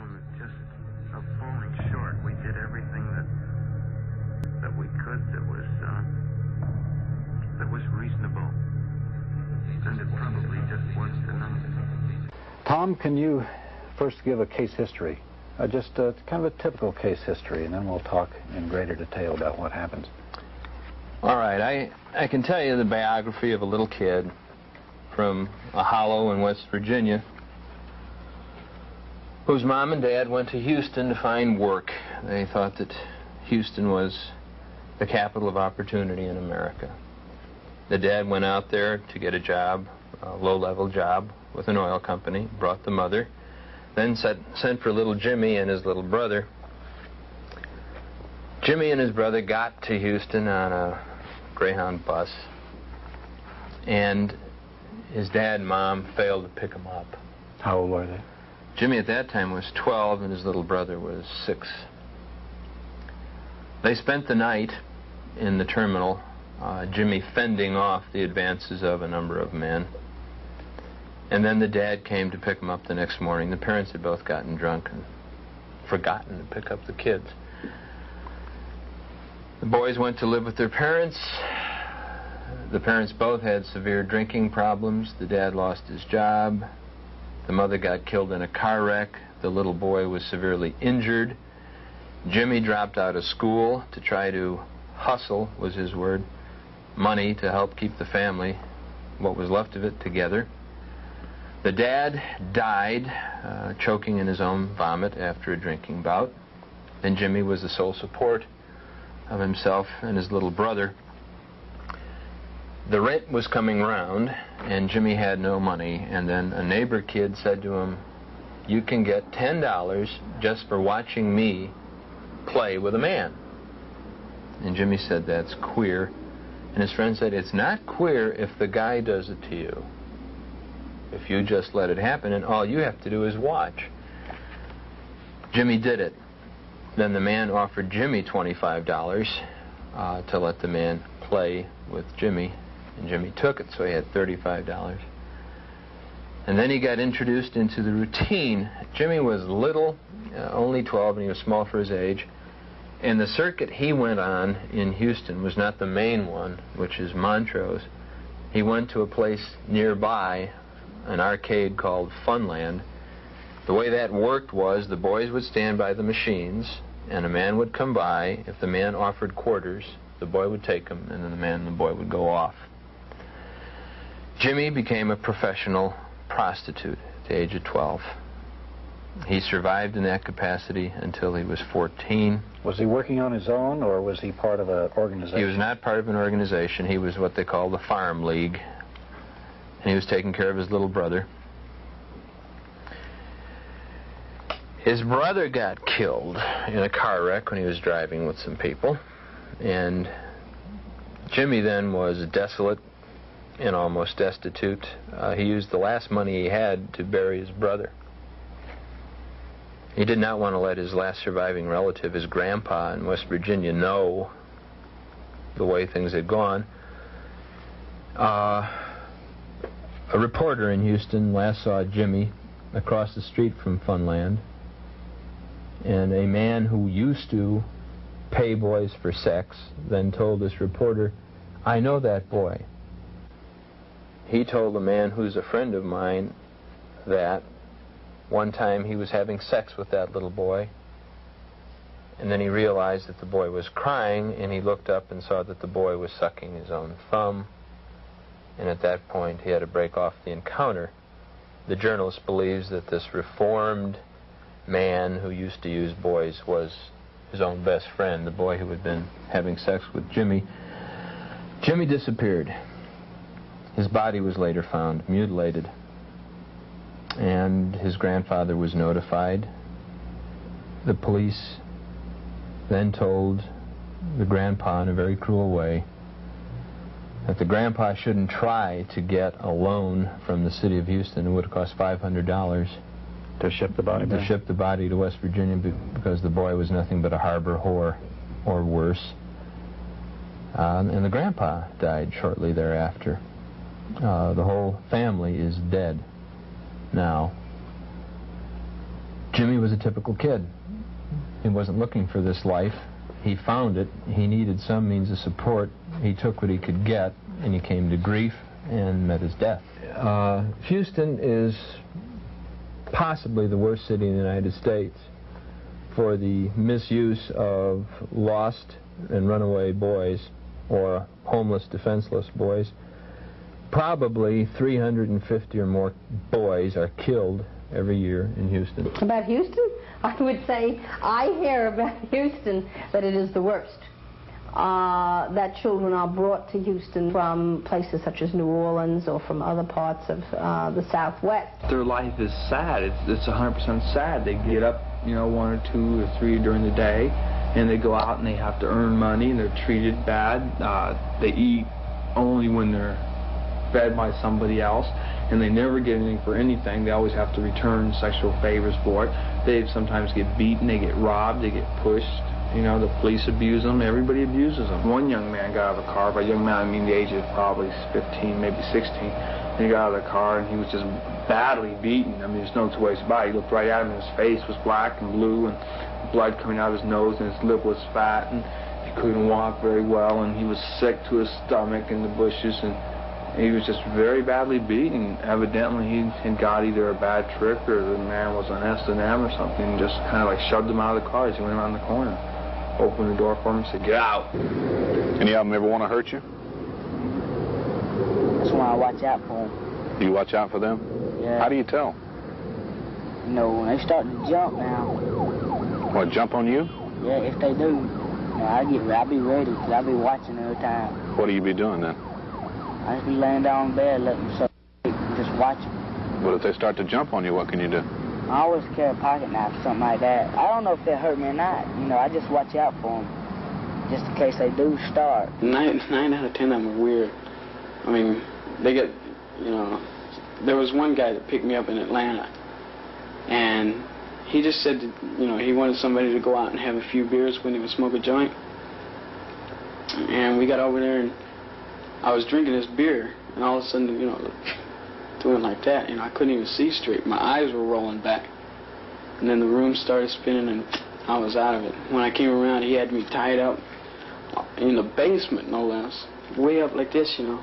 alone just of falling short. We did everything that we could that was reasonable, and it probably just wasn't enough. Tom, can you first give a case history, just kind of a typical case history, and then we'll talk in greater detail about what happens. All right, I can tell you the biography of a little kid from a hollow in West Virginia whose mom and dad went to Houston to find work. They thought that Houston was the capital of opportunity in America. The dad went out there to get a job, a low-level job with an oil company, brought the mother, then sent for little Jimmy and his little brother. Jimmy and his brother got to Houston on a Greyhound bus, and his dad and mom failed to pick him up. How old were they? Jimmy at that time was 12 and his little brother was 6. They spent the night in the terminal, Jimmy fending off the advances of a number of men. And then the dad came to pick him up the next morning. The parents had both gotten drunk and forgotten to pick up the kids. The boys went to live with their parents. The parents both had severe drinking problems. The dad lost his job. The mother got killed in a car wreck. The little boy was severely injured. Jimmy dropped out of school to try to hustle, was his word, money to help keep the family, what was left of it, together. The dad died, choking in his own vomit after a drinking bout. And Jimmy was the sole support of himself and his little brother. The rent was coming round, and Jimmy had no money, and then a neighbor kid said to him, "You can get $10 just for watching me play with a man." And Jimmy said, "That's queer." And his friend said, "It's not queer if the guy does it to you. If you just let it happen, and all you have to do is watch." Jimmy did it. Then the man offered Jimmy $25 to let the man play with Jimmy, and Jimmy took it, so he had $35. And then he got introduced into the routine. Jimmy was little, only 12, and he was small for his age. And the circuit he went on in Houston was not the main one, which is Montrose. He went to a place nearby, an arcade called Funland. The way that worked was the boys would stand by the machines, and a man would come by. If the man offered quarters, the boy would take them, and then the man and the boy would go off. Jimmy became a professional prostitute at the age of 12. He survived in that capacity until he was 14. Was he working on his own, or was he part of an organization? He was not part of an organization. He was what they call the Farm League, and he was taking care of his little brother. His brother got killed in a car wreck when he was driving with some people, and Jimmy then was desolate and almost destitute. He used the last money he had to bury his brother. He did not want to let his last surviving relative, his grandpa in West Virginia, know the way things had gone. A reporter in Houston last saw Jimmy across the street from Funland, and a man who used to pay boys for sex then told this reporter, "I know that boy." He told a man who's a friend of mine that one time he was having sex with that little boy, and then he realized that the boy was crying, and he looked up and saw that the boy was sucking his own thumb, and at that point he had to break off the encounter. The journalist believes that this reformed man who used to use boys was his own best friend, the boy who had been having sex with Jimmy. Jimmy disappeared. His body was later found mutilated, and his grandfather was notified. The police then told the grandpa in a very cruel way that the grandpa shouldn't try to get a loan from the city of Houston. It would have cost $500 to ship the body to ship the body to West Virginia, because the boy was nothing but a harbor whore or worse. And the grandpa died shortly thereafter. The whole family is dead now. Jimmy was a typical kid. He wasn't looking for this life. He found it. He needed some means of support. He took what he could get, and he came to grief and met his death. Houston is possibly the worst city in the United States for the misuse of lost and runaway boys or homeless, defenseless boys. Probably 350 or more boys are killed every year in Houston. About Houston? I would say I hear about Houston that it is the worst. That children are brought to Houston from places such as New Orleans or from other parts of the Southwest. Their life is sad. It's 100% sad. They get up, you know, 1 or 2 or 3 during the day, and they go out and they have to earn money, and they're treated bad. They eat only when they're fed by somebody else, and they never get anything for anything. They always have to return sexual favors for it. They sometimes get beaten, they get robbed, they get pushed. You know, the police abuse them, everybody abuses them. One young man got out of a car. By young man, I mean the age of probably 15, maybe 16. And he got out of the car and he was just badly beaten. I mean, there's no two ways about it. He looked right at him and his face was black and blue and blood coming out of his nose and his lip was fat and he couldn't walk very well and he was sick to his stomach in the bushes and he was just very badly beaten. Evidently, he had got either a bad trick or the man was on S&M or something and just kind of like shoved him out of the car as he went around the corner. Opened the door for him and said, "Get out." Any of them ever want to hurt you? That's why I watch out for them. You watch out for them? Yeah. How do you tell? You know, when they start to jump now. What, jump on you? Yeah, if they do, you know, I'll be ready because I'll be watching every time. What do you be doing then? I just be laying down in bed, letting them just watch them. But if they start to jump on you, what can you do? I always carry a pocket knife or something like that. I don't know if they'll hurt me or not. You know, I just watch out for them, just in case they do start. 9 out of 10 of them are weird. I mean, they get, you know, there was one guy that picked me up in Atlanta, and he just said that, you know, he wanted somebody to go out and have a few beers when he would smoke a joint. And we got over there, and I was drinking this beer, and all of a sudden, you know, doing like that, you know, I couldn't even see straight. My eyes were rolling back. And then the room started spinning and I was out of it. When I came around, he had me tied up in the basement, no less. Way up like this, you know.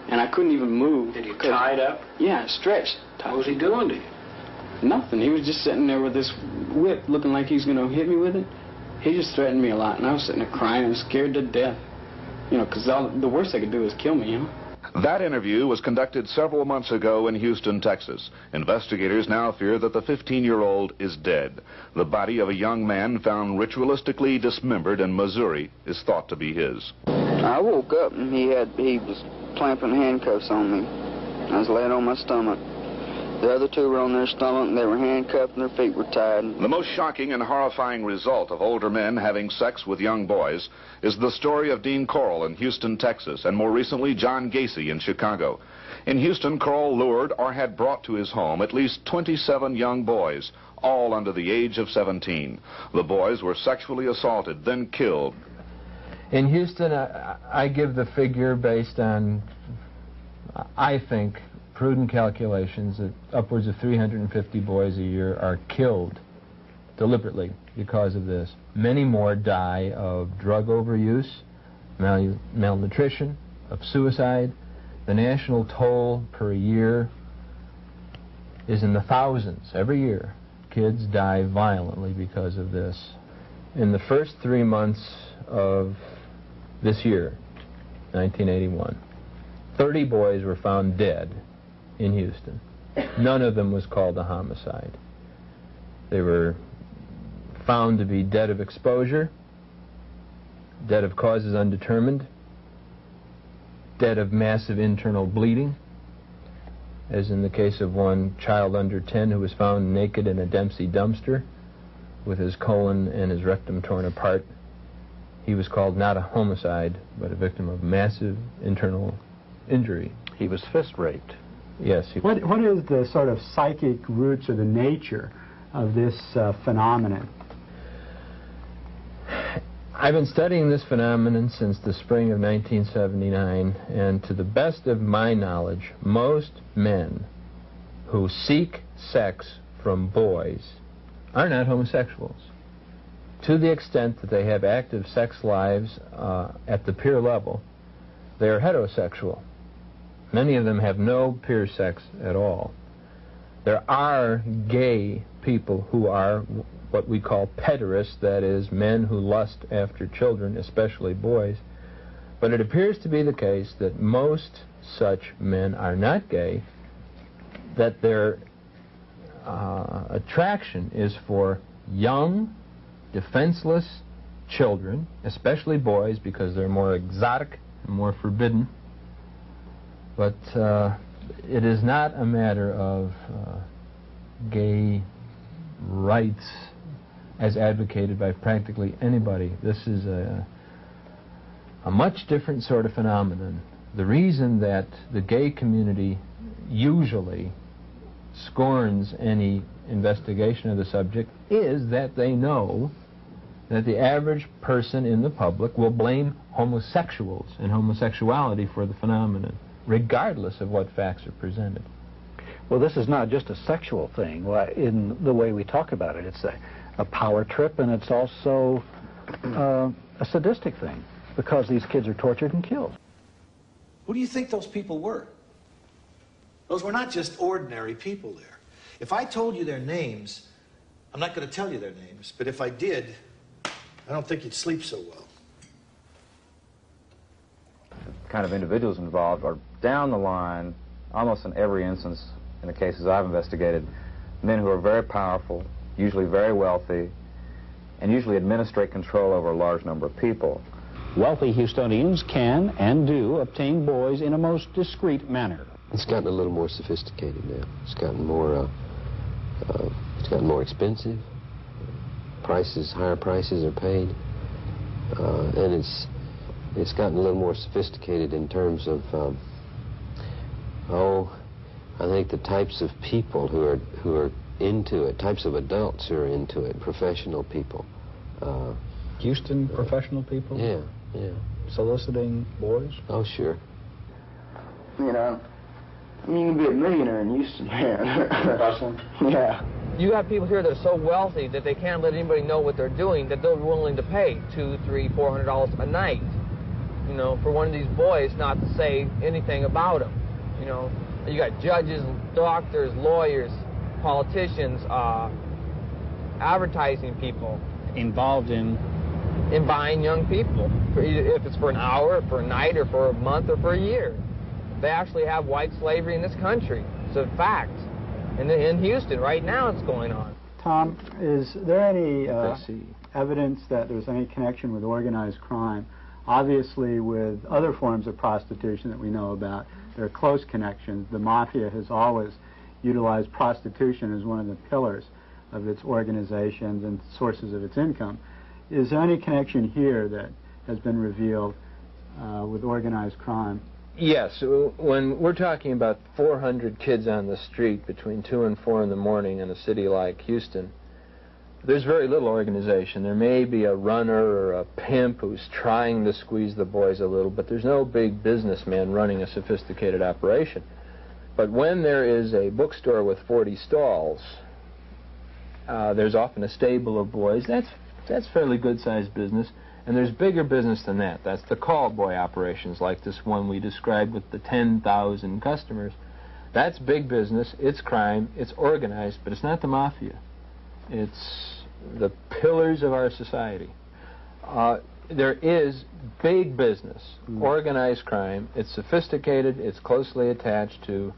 And I couldn't even move. Did he tie it up? Yeah, stretched. What was he doing to you? Nothing. He was just sitting there with this whip looking like he's going to hit me with it. He just threatened me a lot, and I was sitting there crying and scared to death. You know, because the worst they could do is kill me, you know. That interview was conducted several months ago in Houston, Texas. Investigators now fear that the 15-year-old is dead. The body of a young man found ritualistically dismembered in Missouri is thought to be his. I woke up and he was clamping handcuffs on me. I was laying on my stomach. The other two were on their stomach and they were handcuffed and their feet were tied. The most shocking and horrifying result of older men having sex with young boys is the story of Dean Corll in Houston, Texas, and more recently John Gacy in Chicago. In Houston, Corll lured or had brought to his home at least 27 young boys, all under the age of 17. The boys were sexually assaulted, then killed. In Houston, I give the figure based on, I think, prudent calculations that upwards of 350 boys a year are killed deliberately because of this. Many more die of drug overuse, malnutrition, of suicide. The national toll per year is in the thousands every year. Kids die violently because of this. In the first 3 months of this year, 1981, 30 boys were found dead in Houston. None of them was called a homicide. They were found to be dead of exposure, dead of causes undetermined, dead of massive internal bleeding, as in the case of one child under 10 who was found naked in a Dempsey dumpster with his colon and his rectum torn apart. He was called not a homicide, but a victim of massive internal injury. He was fist raped. Yes. What is the sort of psychic roots or the nature of this phenomenon? I've been studying this phenomenon since the spring of 1979, and to the best of my knowledge, most men who seek sex from boys are not homosexuals. To the extent that they have active sex lives at the peer level, they are heterosexual. Many of them have no peer sex at all. There are gay people who are what we call pederasts, that is, men who lust after children, especially boys. But it appears to be the case that most such men are not gay, that their attraction is for young, defenseless children, especially boys, because they're more exotic and more forbidden. But it is not a matter of gay rights as advocated by practically anybody. This is a much different sort of phenomenon. The reason that the gay community usually scorns any investigation of the subject is that they know that the average person in the public will blame homosexuals and homosexuality for the phenomenon, regardless of what facts are presented. Well, this is not just a sexual thing in the way we talk about it. It's a power trip, and it's also a sadistic thing, because these kids are tortured and killed. Who do you think those people were? Those were not just ordinary people there. If I told you their names, I'm not going to tell you their names, but if I did, I don't think you'd sleep so well. The kind of individuals involved are down the line, almost in every instance in the cases I've investigated, men who are very powerful, usually very wealthy, and usually administrate control over a large number of people. Wealthy Houstonians can and do obtain boys in a most discreet manner. It's gotten a little more sophisticated now. It's gotten more expensive. Higher prices are paid, and it's gotten a little more sophisticated in terms of I think the types of people who are into it, types of adults who are into it, professional people. Houston professional people? Yeah. Soliciting boys? Oh, sure. You know, you can be a millionaire in Houston, man. Yeah. You have people here that are so wealthy that they can't let anybody know what they're doing, that they're willing to pay $200, $300, $400 a night, you know, for one of these boys not to say anything about them. You know, you got judges, doctors, lawyers, politicians, advertising people involved in buying young people, if it's for an hour, for a night, or for a month, or for a year. They actually have white slavery in this country. It's a fact. And in Houston, right now, it's going on. Tom, is there any evidence that there's any connection with organized crime? Obviously, with other forms of prostitution that we know about, there are close connections. The mafia has always utilized prostitution as one of the pillars of its organizations and sources of its income. Is there any connection here that has been revealed with organized crime? Yes. When we're talking about 400 kids on the street between 2 and 4 in the morning in a city like Houston, there's very little organization. There may be a runner or a pimp who's trying to squeeze the boys a little, but there's no big businessman running a sophisticated operation. But when there is a bookstore with 40 stalls, there's often a stable of boys. That's fairly good-sized business. And there's bigger business than that. That's the call boy operations, like this one we described with the 10,000 customers. That's big business. It's crime. It's organized, but it's not the mafia. It's the pillars of our society. There is big business, organized crime. It's sophisticated. It's closely attached to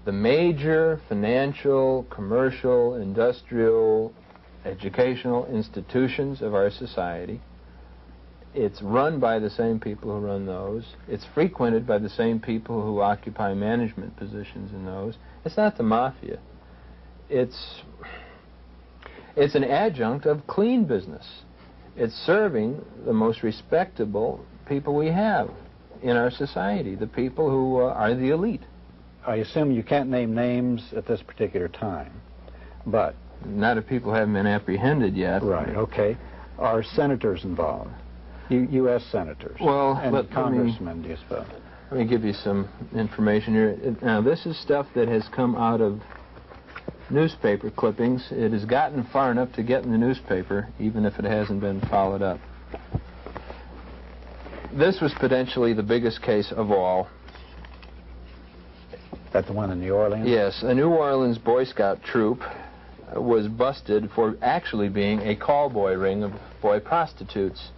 the major financial, commercial, industrial, educational institutions of our society. It's run by the same people who run those. It's frequented by the same people who occupy management positions in those. It's not the mafia. It's an adjunct of clean business. It's serving the most respectable people we have in our society, the people who are the elite. I assume you can't name names at this particular time, but... Not if people haven't been apprehended yet. Right, okay. Are senators involved? U.S. senators? Well, and congressmen, do you suppose? Let me give you some information here. Now, this is stuff that has come out of newspaper clippings. It has gotten far enough to get in the newspaper, even if it hasn't been followed up. This was potentially the biggest case of all. That the one in New Orleans? Yes, a New Orleans Boy Scout troop was busted for actually being a call boy ring of boy prostitutes.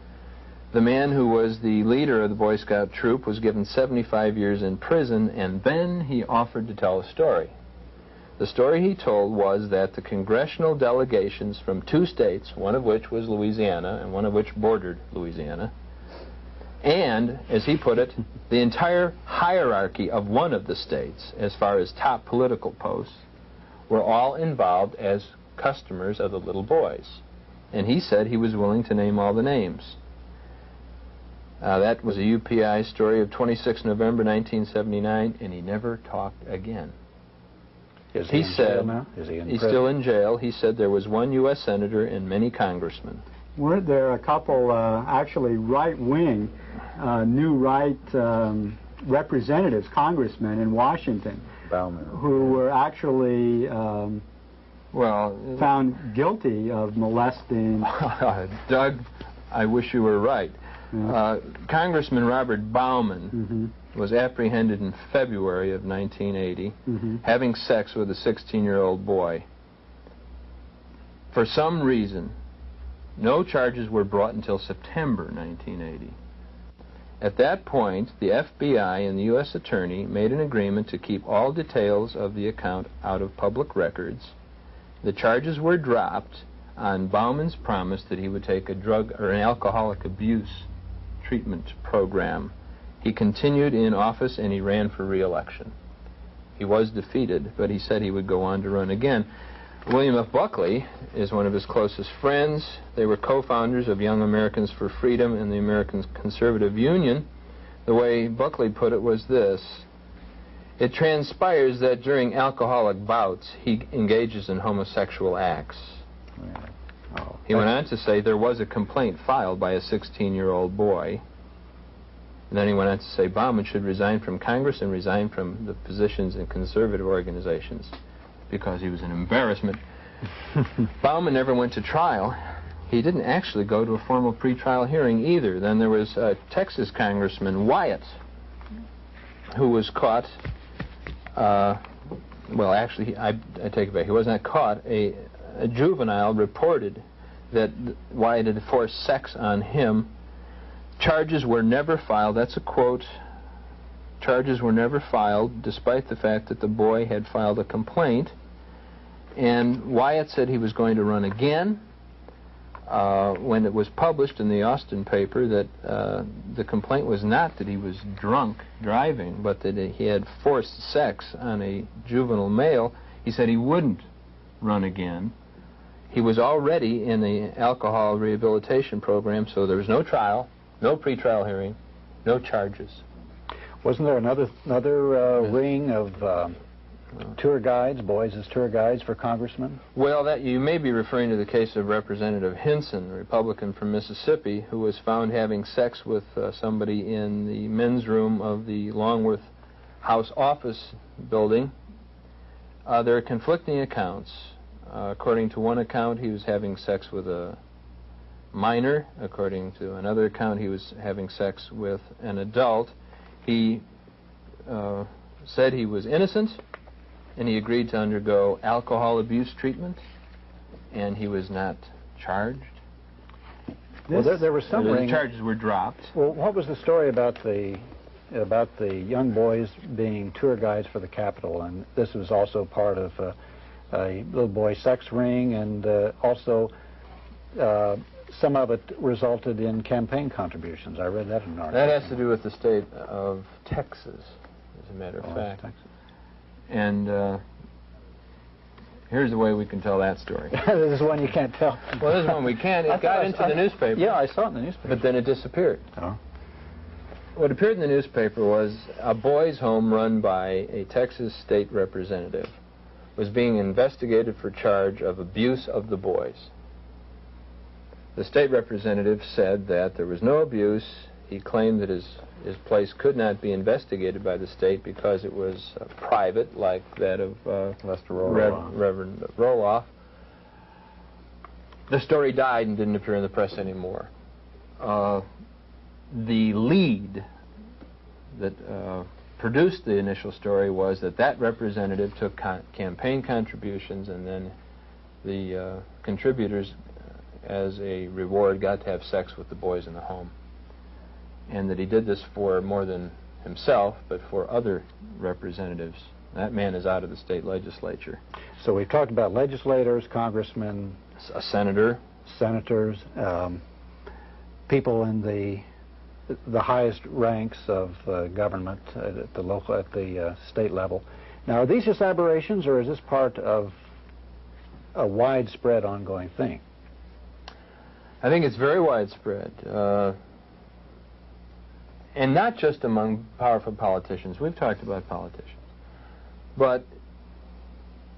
The man who was the leader of the Boy Scout troop was given 75 years in prison, and then he offered to tell a story. The story he told was that the congressional delegations from 2 states, one of which was Louisiana and one of which bordered Louisiana, and, as he put it, the entire hierarchy of one of the states, as far as top political posts, were all involved as customers of the little boys. And he said he was willing to name all the names. That was a UPI story of 26 November 1979, and he never talked again. Is he in jail now? Is he in he's prison? Still in jail. He said there was 1 U.S. senator and many congressmen. Weren't there a couple, actually right-wing, new right representatives, congressmen in Washington, who were actually found guilty of molesting? Doug, I wish you were right. Yeah. Congressman Robert Bauman was apprehended in February of 1980 having sex with a 16-year-old boy. For some reason, no charges were brought until September 1980. At that point, the FBI and the U.S. Attorney made an agreement to keep all details of the account out of public records. The charges were dropped on Bauman's promise that he would take a drug or an alcoholic abuse treatment program. He continued in office and he ran for re-election. He was defeated, but he said he would go on to run again. William F. Buckley is one of his closest friends. They were co-founders of Young Americans for Freedom and the American Conservative Union. The way Buckley put it was this: it transpires that during alcoholic bouts he engages in homosexual acts. He went on to say there was a complaint filed by a 16-year-old boy. And then he went on to say Bauman should resign from Congress and resign from the positions in conservative organizations because he was an embarrassment. Bauman never went to trial. He didn't actually go to a formal pretrial hearing either. Then there was Texas Congressman Wyatt, who was caught, well, actually, I take it back. He was not caught. A juvenile reported that Wyatt had forced sex on him. Charges were never filed. That's a quote. Charges were never filed, despite the fact that the boy had filed a complaint. And Wyatt said he was going to run again. When it was published in the Austin paper that the complaint was not that he was drunk driving, but that he had forced sex on a juvenile male, he said he wouldn't run again. He was already in the alcohol rehabilitation program, so there was no trial, no pretrial hearing, no charges. Wasn't there another ring of tour guides, boys as tour guides for congressmen? Well, that you may be referring to the case of Representative Hinson, a Republican from Mississippi, who was found having sex with somebody in the men's room of the Longworth House office building. There are conflicting accounts. According to one account, he was having sex with a minor. According to another account, he was having sex with an adult. He said he was innocent, and he agreed to undergo alcohol abuse treatment, and he was not charged. Well, there was some the charges were dropped. Well, what was the story about the young boys being tour guides for the Capitol? And this was also part of a little boy sex ring, and also some of it resulted in campaign contributions. I read that in an article. That has to do with the state of Texas, as a matter of fact. Texas. And here's the way we can tell that story. This is one you can't tell. Well, this is one we can. It got into the newspaper. Yeah, I saw it in the newspaper. But then it disappeared. Oh. What appeared in the newspaper was a boys' home run by a Texas state representative was being investigated for charge of abuse of the boys. The state representative said that there was no abuse. He claimed that his place could not be investigated by the state because it was private, like that of Reverend Roloff. The story died and didn't appear in the press anymore. The lead that produced the initial story was that representative took campaign contributions, and then the contributors, as a reward, got to have sex with the boys in the home. And that he did this for more than himself, but for other representatives. That man is out of the state legislature. So we've talked about legislators, congressmen, a senator, senators, people in the highest ranks of government at the state level. Now, are these just aberrations, or is this part of a widespread ongoing thing? I think it's very widespread. And not just among powerful politicians. We've talked about politicians. But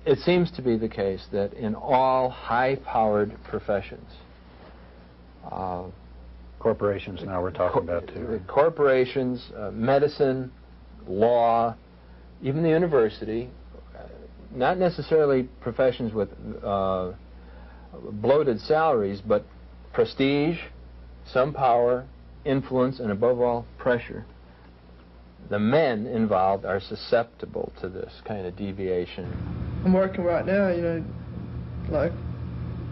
it seems to be the case that in all high-powered professions, corporations now we're talking about too. Corporations, medicine, law, even the university, not necessarily professions with bloated salaries, but prestige, some power, influence, and above all, pressure. The men involved are susceptible to this kind of deviation. I'm working right now, like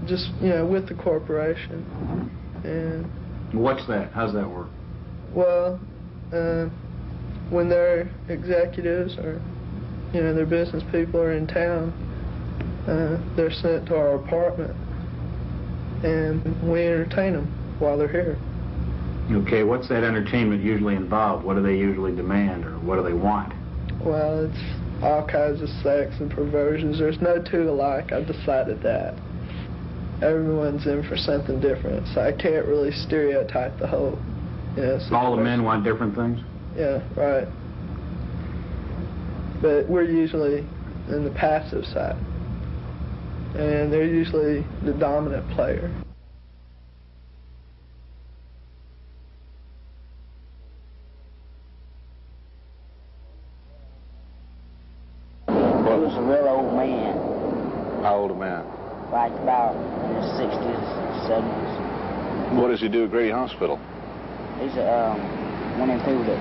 just, with the corporation. And what's that? How's that work? Well, when their executives or, their business people are in town, they're sent to our apartment, and we entertain them while they're here. Okay, what's that entertainment usually involve? What do they usually demand, or what do they want? Well, it's all kinds of sex and perversions. There's no two alike. I've decided that. Everyone's in for something different, so I can't really stereotype the whole. All the men want different things? Yeah, right. But we're usually in the passive side, and they're usually the dominant player. He was a real old man. How old a man? Like about in his 60s, 70s. What does he do at Grady Hospital? He's one of them people that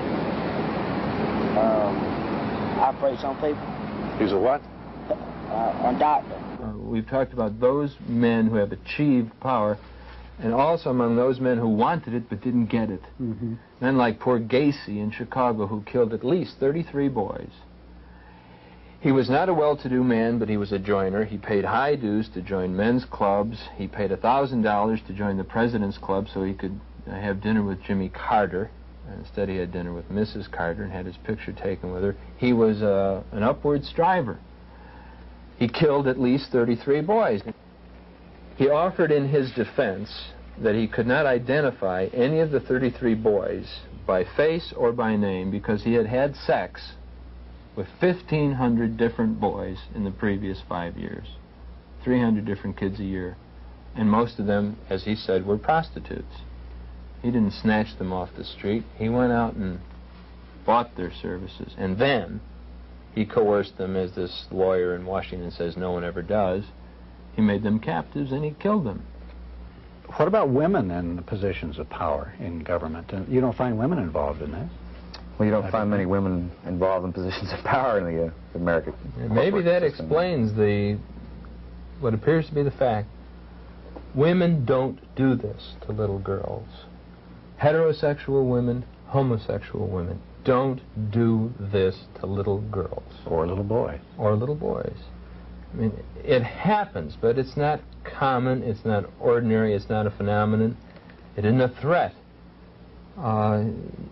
operates on people. He's a what? A doctor. We've talked about those men who have achieved power, and also among those men who wanted it but didn't get it. Mm-hmm. Men like poor Gacy in Chicago, who killed at least 33 boys. He was not a well-to-do man, but he was a joiner. He paid high dues to join men's clubs. He paid $1,000 to join the President's Club so he could have dinner with Jimmy Carter. Instead, he had dinner with Mrs. Carter and had his picture taken with her. He was an upward striver. He killed at least 33 boys. He offered in his defense that he could not identify any of the 33 boys by face or by name because he had had sex with 1,500 different boys in the previous 5 years, 300 different kids a year, and most of them, as he said, were prostitutes. He didn't snatch them off the street. He went out and bought their services, and then he coerced them, as this lawyer in Washington says no one ever does. He made them captives and he killed them. What about women in positions of power in government? You don't find women involved in this? Well, you don't find many women involved in positions of power in the American Maybe that system. explains what appears to be the fact. Women don't do this to little girls. Heterosexual women, homosexual women don't do this to little girls. Or little boys. Or little boys. I mean, it happens, but it's not common, it's not ordinary, it's not a phenomenon. It isn't a threat.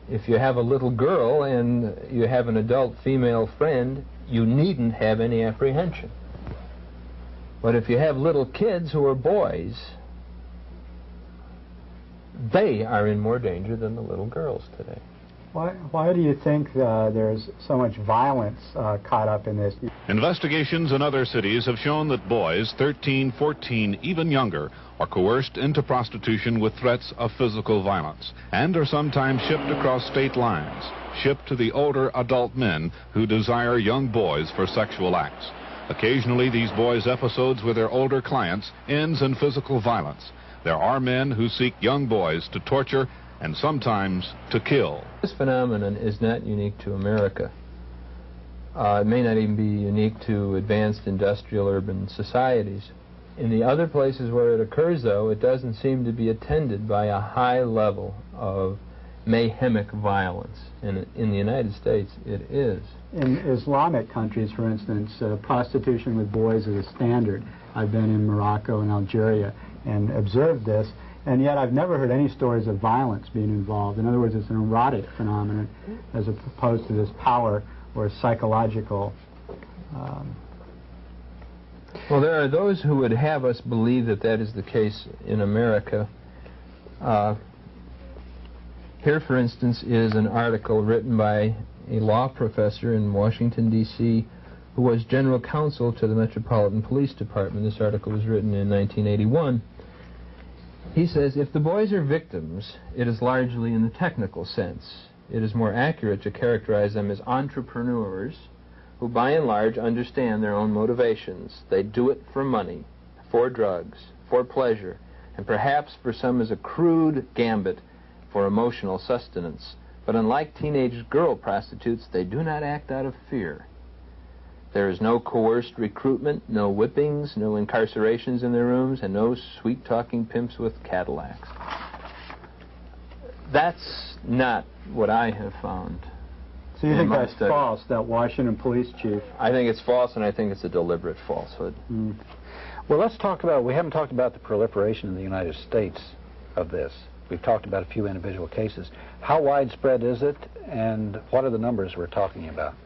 If you have a little girl and you have an adult female friend, you needn't have any apprehension. But if you have little kids who are boys, they are in more danger than the little girls today. Why do you think there's so much violence caught up in this? Investigations in other cities have shown that boys 13, 14, even younger are coerced into prostitution with threats of physical violence and are sometimes shipped across state lines, shipped to the older adult men who desire young boys for sexual acts. Occasionally, these boys' episodes with their older clients ends in physical violence. There are men who seek young boys to torture and sometimes to kill. This phenomenon is not unique to America. It may not even be unique to advanced industrial urban societies. In the other places where it occurs, though, it doesn't seem to be attended by a high level of mayhemic violence. And in the United States, it is. In Islamic countries, for instance, prostitution with boys is a standard. I've been in Morocco and Algeria and observed this, and yet I've never heard any stories of violence being involved. In other words, it's an erotic phenomenon as opposed to this power or psychological. Well, there are those who would have us believe that that is the case in America. Here, for instance, is an article written by a law professor in Washington, D.C., who was general counsel to the Metropolitan Police Department. This article was written in 1981. He says, if the boys are victims, it is largely in the technical sense. It is more accurate to characterize them as entrepreneurs who, by and large, understand their own motivations. They do it for money, for drugs, for pleasure, and perhaps for some as a crude gambit for emotional sustenance. But unlike teenage girl prostitutes, they do not act out of fear. There is no coerced recruitment, no whippings, no incarcerations in their rooms, and no sweet-talking pimps with Cadillacs. That's not what I have found. So you think that's false, that Washington police chief? I think it's false, and I think it's a deliberate falsehood. Well, let's talk about, we haven't talked about the proliferation in the United States of this. We've talked about a few individual cases. How widespread is it, and what are the numbers we're talking about?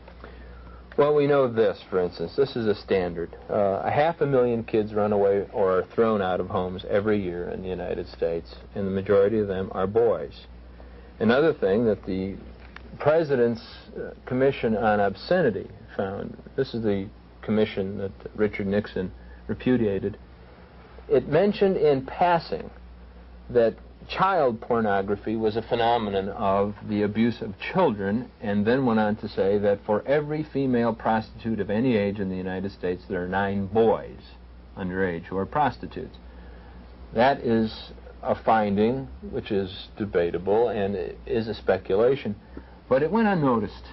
Well, we know this, for instance. This is a standard. 500,000 kids run away or are thrown out of homes every year in the United States, and the majority of them are boys. Another thing that the President's Commission on Obscenity found, this is the commission that Richard Nixon repudiated, it mentioned in passing that child pornography was a phenomenon of the abuse of children, and then went on to say that for every female prostitute of any age in the United States, there are 9 boys underage who are prostitutes. That is a finding which is debatable and is a speculation, but it went unnoticed.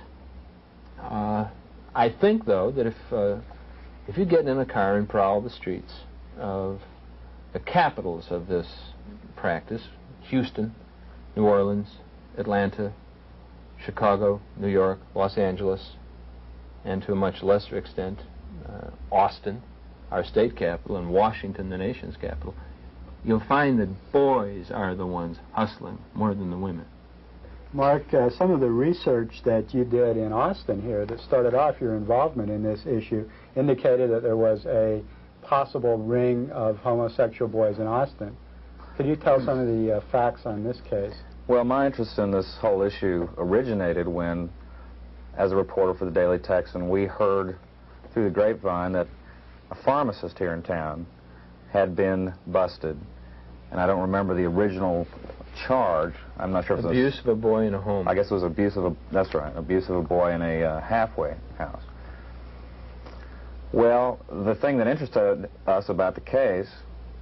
I think, though, that if you get in a car and prowl the streets of the capitals of this practice, Houston, New Orleans, Atlanta, Chicago, New York, Los Angeles, and to a much lesser extent, Austin, our state capital, and Washington, the nation's capital, you'll find that boys are the ones hustling more than the women. Mark, some of the research that you did in Austin here that started off your involvement in this issue indicated that there was a possible ring of homosexual boys in Austin. Could you tell some of the facts on this case? Well, my interest in this whole issue originated when, as a reporter for the Daily Texan, we heard through the grapevine that a pharmacist here in town had been busted. And I don't remember the original charge. I'm not sure if it was abuse of a boy in a home. I guess it was abuse of a, that's right, abuse of a boy in a halfway house. Well, the thing that interested us about the case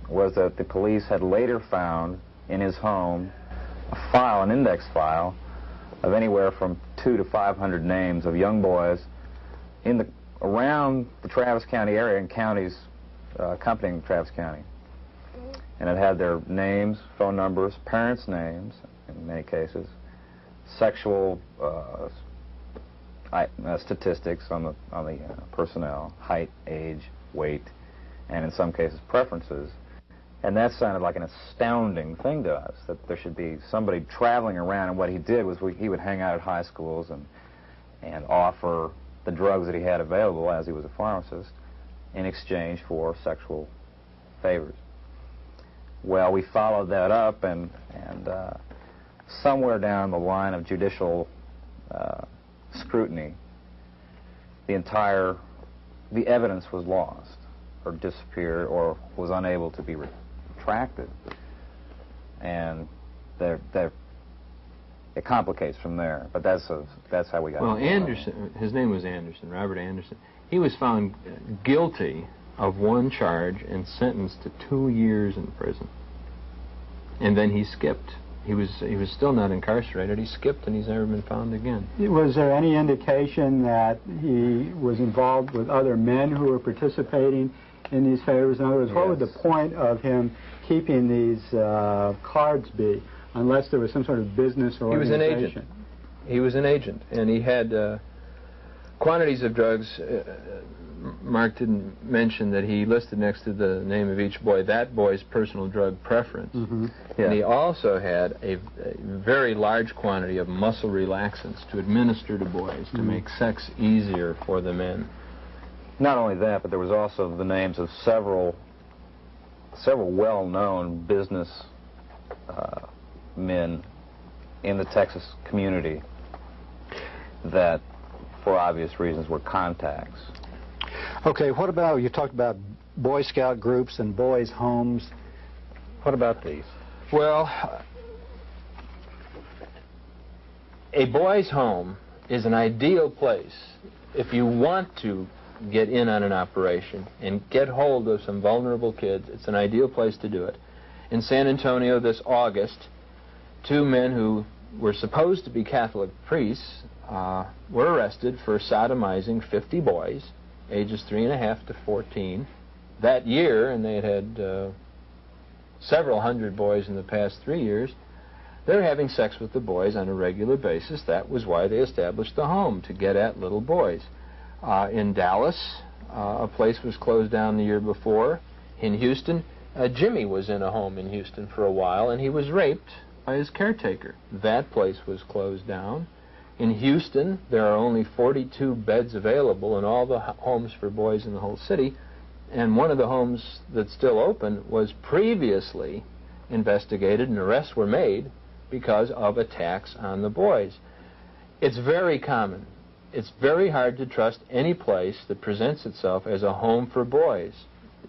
was that the police had later found in his home a file, an index file, of anywhere from 200 to 500 names of young boys around the Travis County area and counties accompanying Travis County. And it had their names, phone numbers, parents' names, in many cases, sexual statistics on the personnel, height, age, weight, and in some cases preferences. And that sounded like an astounding thing to us, that there should be somebody traveling around, and what he did was he would hang out at high schools and offer the drugs that he had available as he was a pharmacist in exchange for sexual favors. Well, we followed that up, and somewhere down the line of judicial scrutiny, the evidence was lost or disappeared or was unable to be retracted. And it complicates from there, but that's how we got. Well, Anderson, his name was Anderson, Robert Anderson. He was found guilty of one charge and sentenced to 2 years in prison. And then he skipped. He was still not incarcerated. He skipped, and he's never been found again. Was there any indication that he was involved with other men who were participating in these favors? In other words, what would the point of him keeping these cards be, unless there was some sort of business or organization? He was an agent. He was an agent, and he had quantities of drugs. Mark didn't mention that he listed next to the name of each boy that boy's personal drug preference. Mm-hmm. Yeah. And he also had a very large quantity of muscle relaxants to administer to boys to make sex easier for the men. Not only that, but there was also the names of several well-known business men in the Texas community that, for obvious reasons, were contacts. Okay, what about, you talked about Boy Scout groups and boys' homes. What about these? Well, a boys' home is an ideal place if you want to get in on an operation and get hold of some vulnerable kids. It's an ideal place to do it. In San Antonio this August, 2 men who were supposed to be Catholic priests were arrested for sodomizing 50 boys, ages 3.5 to 14, that year, and they had had several hundred boys in the past 3 years. They're having sex with the boys on a regular basis. That was why they established the home, to get at little boys. In Dallas, a place was closed down the year before. In Houston, Jimmy was in a home in Houston for a while, and he was raped by his caretaker. That place was closed down. In Houston, there are only 42 beds available in all the homes for boys in the whole city, and one of the homes that's still open was previously investigated, and arrests were made because of attacks on the boys. It's very common. It's very hard to trust any place that presents itself as a home for boys.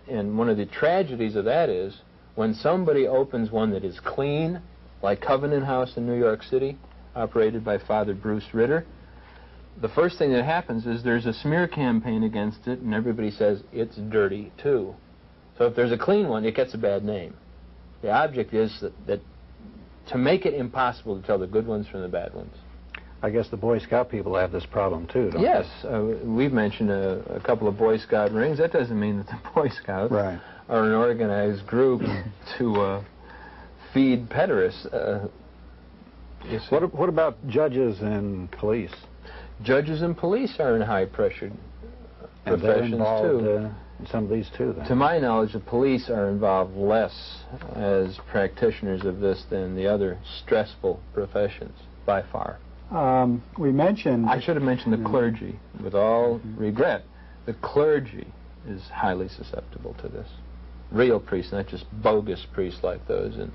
And one of the tragedies of that is when somebody opens one that is clean, like Covenant House in New York City, operated by Father Bruce Ritter, the first thing that happens is there's a smear campaign against it, and everybody says it's dirty too. So if there's a clean one, it gets a bad name. The object is that to make it impossible to tell the good ones from the bad ones. I guess the Boy Scout people have this problem too, don't yes, we've mentioned a couple of Boy Scout rings. That doesn't mean that the Boy Scouts are an organized group to feed pederasts. What about judges and police? Judges and police are in high-pressured And they're professions involved too. In some of these too, then. To my knowledge, the police are involved less as practitioners of this than the other stressful professions, by far. We mentioned... I should have mentioned the clergy. With all regret, the clergy is highly susceptible to this. Real priests, not just bogus priests like those in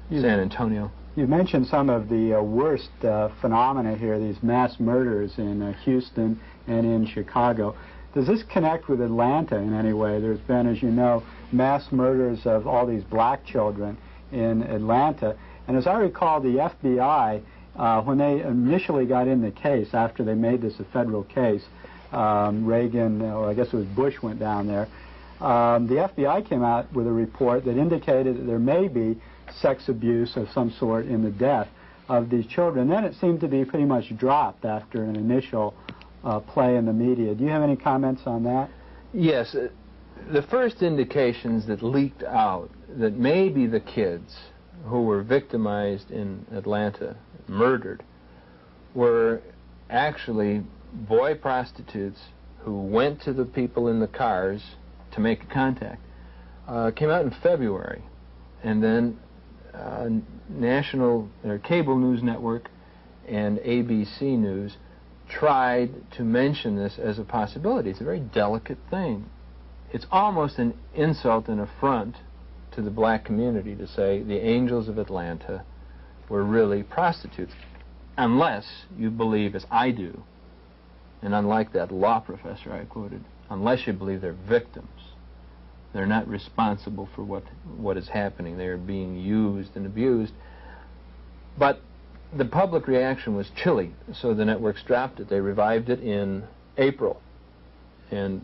San Antonio. You mentioned some of the worst phenomena here, these mass murders in Houston and in Chicago. Does this connect with Atlanta in any way? There's been, as you know, mass murders of all these black children in Atlanta. And as I recall, the FBI, when they initially got in the case, after they made this a federal case, Reagan, or I guess it was Bush, went down there, the FBI came out with a report that indicated that there may be sex abuse of some sort in the death of these children. Then it seemed to be pretty much dropped after an initial play in the media. Do you have any comments on that? Yes. The first indications that leaked out that maybe the kids who were victimized in Atlanta, murdered, were actually boy prostitutes who went to the people in the cars to make contact, came out in February. And then national cable news network and ABC News tried to mention this as a possibility. It's a very delicate thing. It's almost an insult and affront to the black community to say the angels of Atlanta were really prostitutes. unless you believe, as I do, and unlike that law professor I quoted, unless you believe they're victims, they're not responsible for what is happening. They are being used and abused. But the public reaction was chilly, so the networks dropped it. They revived it in April and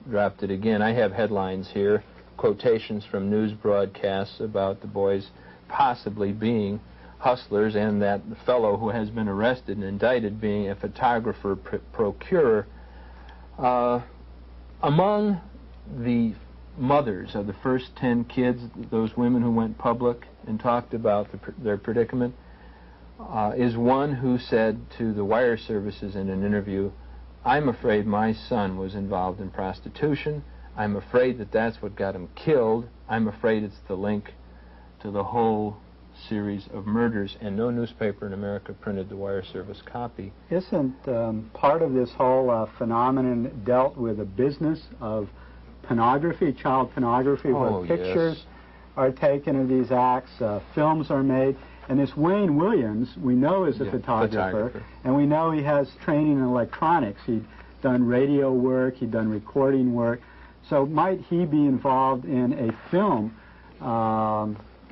dropped it again. I have headlines here, quotations from news broadcasts about the boys possibly being hustlers, and that fellow who has been arrested and indicted being a photographer procurer. Among the mothers of the first 10 kids, those women who went public and talked about their predicament, is one who said to the wire services in an interview, "I'm afraid my son was involved in prostitution. I'm afraid that that's what got him killed. I'm afraid it's the link to the whole series of murders," and no newspaper in America printed the wire service copy. Isn't part of this whole phenomenon dealt with a business of pornography, child pornography, where pictures are taken of these acts, films are made? And this Wayne Williams, we know is a photographer, and we know he has training in electronics. He'd done radio work, he'd done recording work. So might he be involved in a film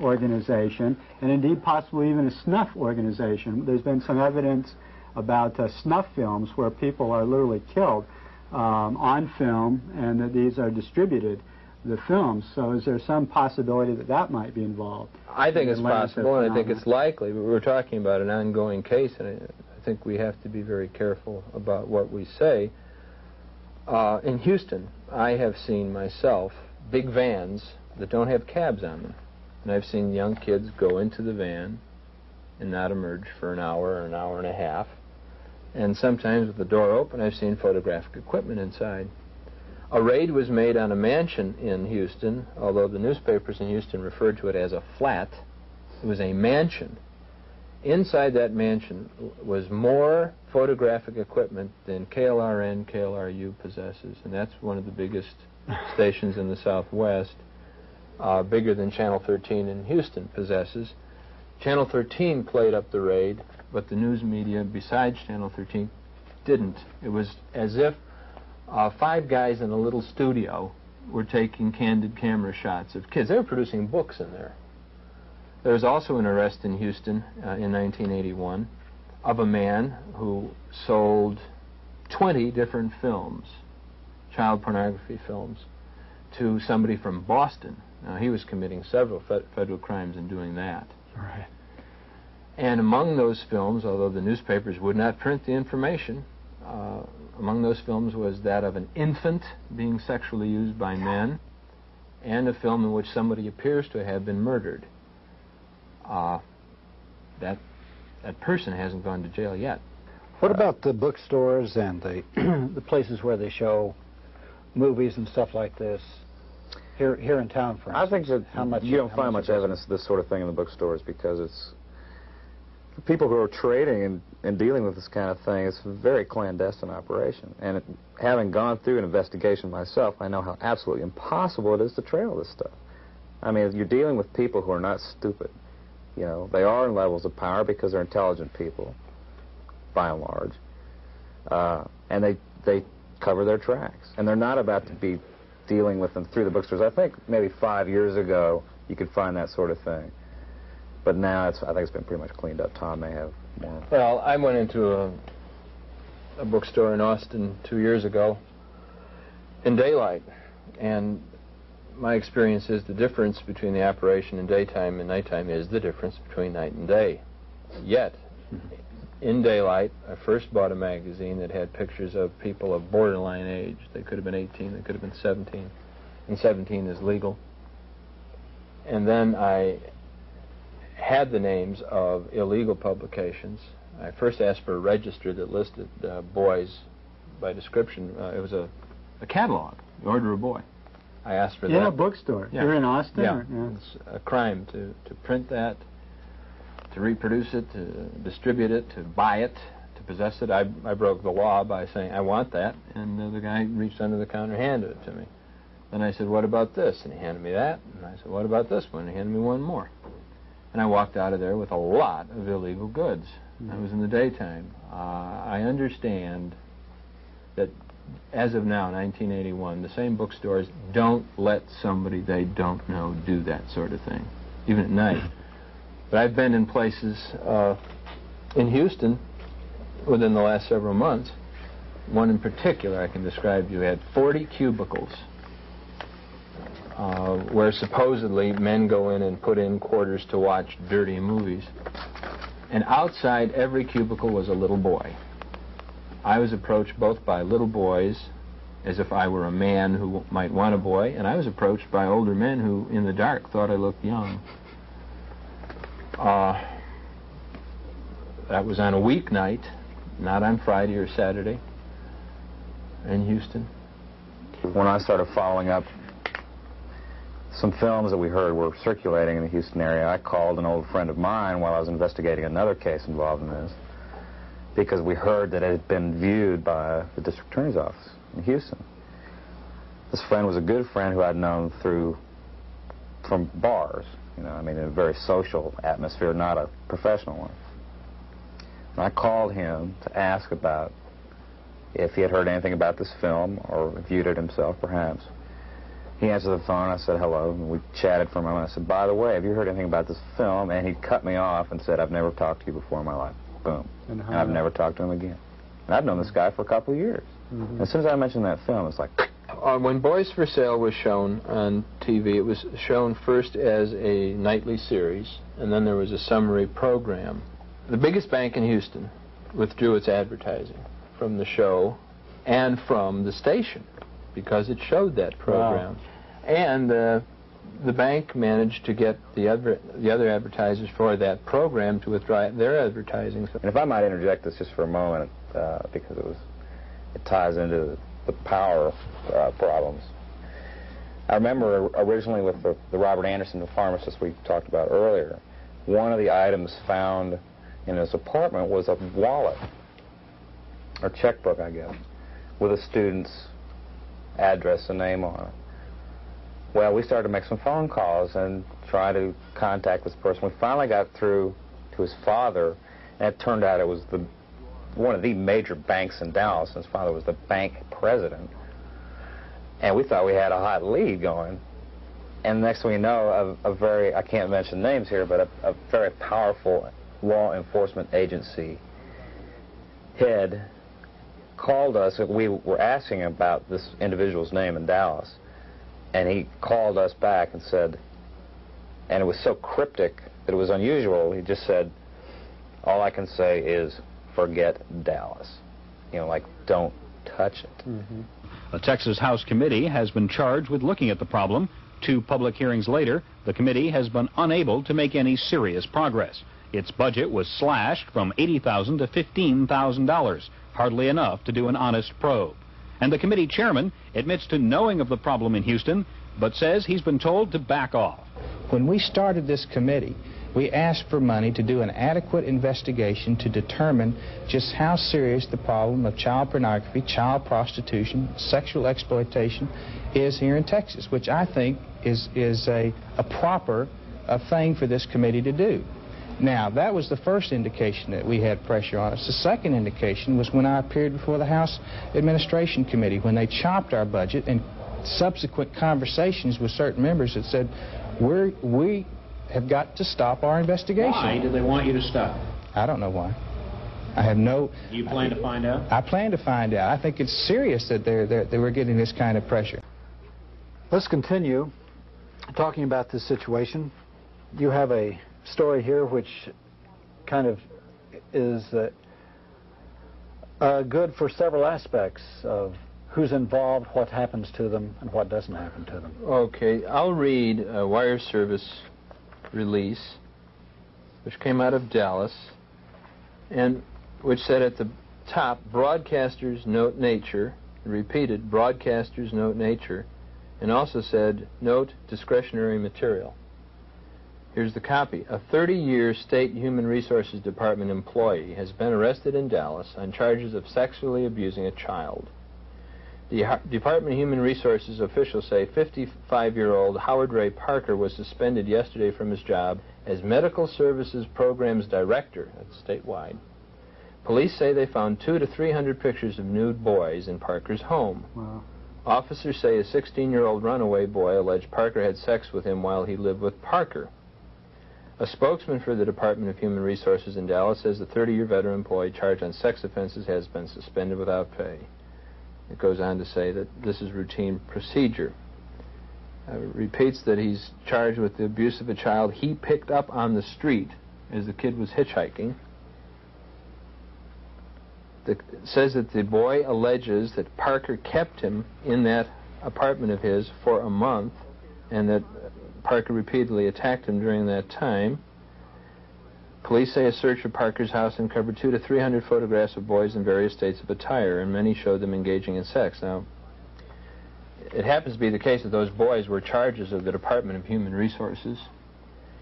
organization, and indeed possibly even a snuff organization? There's been some evidence about snuff films where people are literally killed on film, and that these are distributed, the films. So is there some possibility that that might be involved? I think it's possible, and I think it's likely, but we're talking about an ongoing case, and I think we have to be very careful about what we say. In Houston, I have seen myself big vans that don't have cabs on them, and I've seen young kids go into the van and not emerge for an hour or an hour and a half, and sometimes with the door open, I've seen photographic equipment inside. A raid was made on a mansion in Houston, although the newspapers in Houston referred to it as a flat. It was a mansion. Inside that mansion was more photographic equipment than KLRN, KLRU possesses, and that's one of the biggest stations in the Southwest, bigger than Channel 13 in Houston possesses. Channel 13 played up the raid, but the news media besides Channel 13 didn't. It was as if 5 guys in a little studio were taking candid camera shots of kids. They were producing books in there. There was also an arrest in Houston in 1981 of a man who sold 20 different films, child pornography films, to somebody from Boston. Now, he was committing several federal crimes in doing that. Right. And among those films, although the newspapers would not print the information, among those films was that of an infant being sexually used by men, and a film in which somebody appears to have been murdered. That person hasn't gone to jail yet. What about the bookstores and the the places where they show movies and stuff like this? Here in town, for instance. I think that you don't find much evidence of this sort of thing in the bookstores, because it's the people who are trading and dealing with this kind of thing. It's a very clandestine operation, and having gone through an investigation myself, I know how absolutely impossible it is to trail this stuff. I mean, you're dealing with people who are not stupid. You know, they are in levels of power because they're intelligent people, by and large, and they cover their tracks, and they're not about to be dealing with them through the bookstores. I think maybe 5 years ago you could find that sort of thing, but now I think it's been pretty much cleaned up. Tom may have more. Well, I went into a bookstore in Austin 2 years ago in daylight, and my experience is the difference between the operation in daytime and nighttime is the difference between night and day. Yet, in daylight, I first bought a magazine that had pictures of people of borderline age. They could have been 18, they could have been 17, and 17 is legal. And then I had the names of illegal publications. I first asked for a register that listed boys by description. It was a catalog, The Order of Boy. I asked for that. In a bookstore? Yeah. You're in Austin? Yeah. Or, yeah. It's a crime to print that, to reproduce it, to distribute it, to buy it, to possess it. I broke the law by saying, I want that, and the guy reached under the counter and handed it to me. Then I said, what about this? And he handed me that, and I said, what about this one? And he handed me one more. And I walked out of there with a lot of illegal goods. That was in the daytime. I understand that as of now, 1981, the same bookstores don't let somebody they don't know do that sort of thing, even at night. But I've been in places in Houston within the last several months. One in particular I can describe to you had 40 cubicles where supposedly men go in and put in quarters to watch dirty movies. And outside every cubicle was a little boy. I was approached both by little boys, as if I were a man who might want a boy, and I was approached by older men who, in the dark, thought I looked young. That was on a weeknight, not on Friday or Saturday, in Houston. When I started following up some films that we heard were circulating in the Houston area, I called an old friend of mine while I was investigating another case involved in this, because we heard that it had been viewed by the district attorney's office in Houston. This friend was a good friend who I'd known from bars, you know, I mean, in a very social atmosphere, not a professional one. And I called him to ask about if he had heard anything about this film or viewed it himself, perhaps. He answered the phone. I said hello, and we chatted for a moment. I said, by the way, have you heard anything about this film? And he cut me off and said, I've never talked to you before in my life. Boom. And I've never talked to him again. And I've known this guy for a couple of years. As soon as I mentioned that film, it's like... When Boys for Sale was shown on TV, it was shown first as a nightly series, and then there was a summary program. The biggest bank in Houston withdrew its advertising from the show and from the station because it showed that program. Wow. And the bank managed to get the other advertisers for that program to withdraw their advertising. And if I might interject this just for a moment, because it ties into the power problems. I remember originally with the Robert Anderson, the pharmacist we talked about earlier, one of the items found in his apartment was a wallet, or checkbook, I guess, with a student's address and name on it. Well, we started to make some phone calls and try to contact this person. We finally got through to his father, and it turned out it was one of the major banks in Dallas, and his father was the bank president. And we thought we had a hot lead going. And next thing we know, a very, I can't mention names here, but a very powerful law enforcement agency head called us. We were asking about this individual's name in Dallas. And he called us back and said, and it was so cryptic that it was unusual, he just said, all I can say is, forget Dallas. You know, like, don't touch it. A Texas House committee has been charged with looking at the problem. 2 public hearings later, the committee has been unable to make any serious progress. Its budget was slashed from $80,000 to $15,000, hardly enough to do an honest probe. And the committee chairman admits to knowing of the problem in Houston, but says he's been told to back off. When we started this committee, we asked for money to do an adequate investigation to determine just how serious the problem of child pornography, child prostitution, sexual exploitation is here in Texas, which I think is a proper thing for this committee to do. Now, that was the first indication that we had pressure on us. The second indication was when I appeared before the House Administration Committee, when they chopped our budget, and subsequent conversations with certain members that said, we have got to stop our investigation. Why do they want you to stop? I don't know why. I have no... Do you plan to find out? I plan to find out. I think it's serious that they were getting this kind of pressure. Let's continue talking about this situation. You have a story here which kind of is good for several aspects of who's involved, what happens to them, and what doesn't happen to them. Okay, I'll read a wire service release which came out of Dallas and which said at the top, broadcasters note nature, repeated, broadcasters note nature, and also said, note discretionary material. Here's the copy. A 30-year State Human Resources Department employee has been arrested in Dallas on charges of sexually abusing a child. The Department of Human Resources officials say 55-year-old Howard Ray Parker was suspended yesterday from his job as Medical Services Programs Director. That's statewide. Police say they found 200 to 300 pictures of nude boys in Parker's home. Wow. Officers say a 16-year-old runaway boy alleged Parker had sex with him while he lived with Parker. A spokesman for the Department of Human Resources in Dallas says the 30-year veteran employee charged on sex offenses has been suspended without pay. It goes on to say that this is routine procedure. It repeats that he's charged with the abuse of a child he picked up on the street as the kid was hitchhiking. It says that the boy alleges that Parker kept him in that apartment of his for a month and that Parker repeatedly attacked him during that time. Police say a search of Parker's house uncovered 200 to 300 photographs of boys in various states of attire, and many showed them engaging in sex. Now, it happens to be the case that those boys were charges of the Department of Human Resources.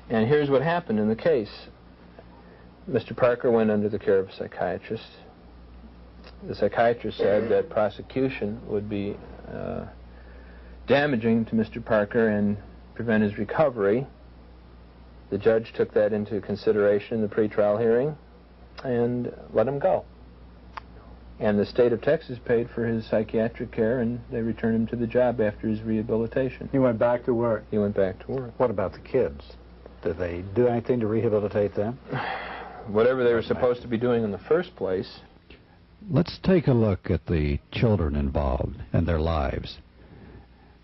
And here's what happened in the case. Mr. Parker went under the care of a psychiatrist. The psychiatrist said that prosecution would be damaging to Mr. Parker and prevent his recovery. The judge took that into consideration in the pretrial hearing and let him go. And the state of Texas paid for his psychiatric care, and they returned him to the job after his rehabilitation. He went back to work. He went back to work. What about the kids? Did they do anything to rehabilitate them? Whatever they were supposed to be doing in the first place. Let's take a look at the children involved and their lives.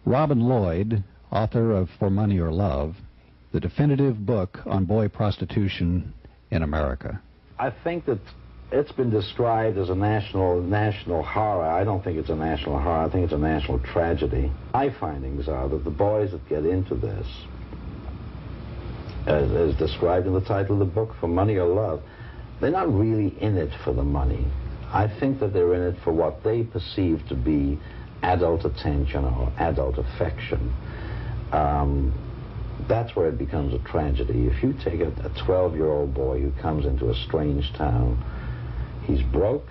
Robin Lloyd, author of For Money or Love, the definitive book on boy prostitution in America. I think that it's been described as a national horror. I don't think it's a national horror. I think it's a national tragedy. My findings are that the boys that get into this, as described in the title of the book, For Money or Love, they're not really in it for the money. I think that they're in it for what they perceive to be adult attention or adult affection. That's where it becomes a tragedy. If you take a 12-year-old boy who comes into a strange town, he's broke,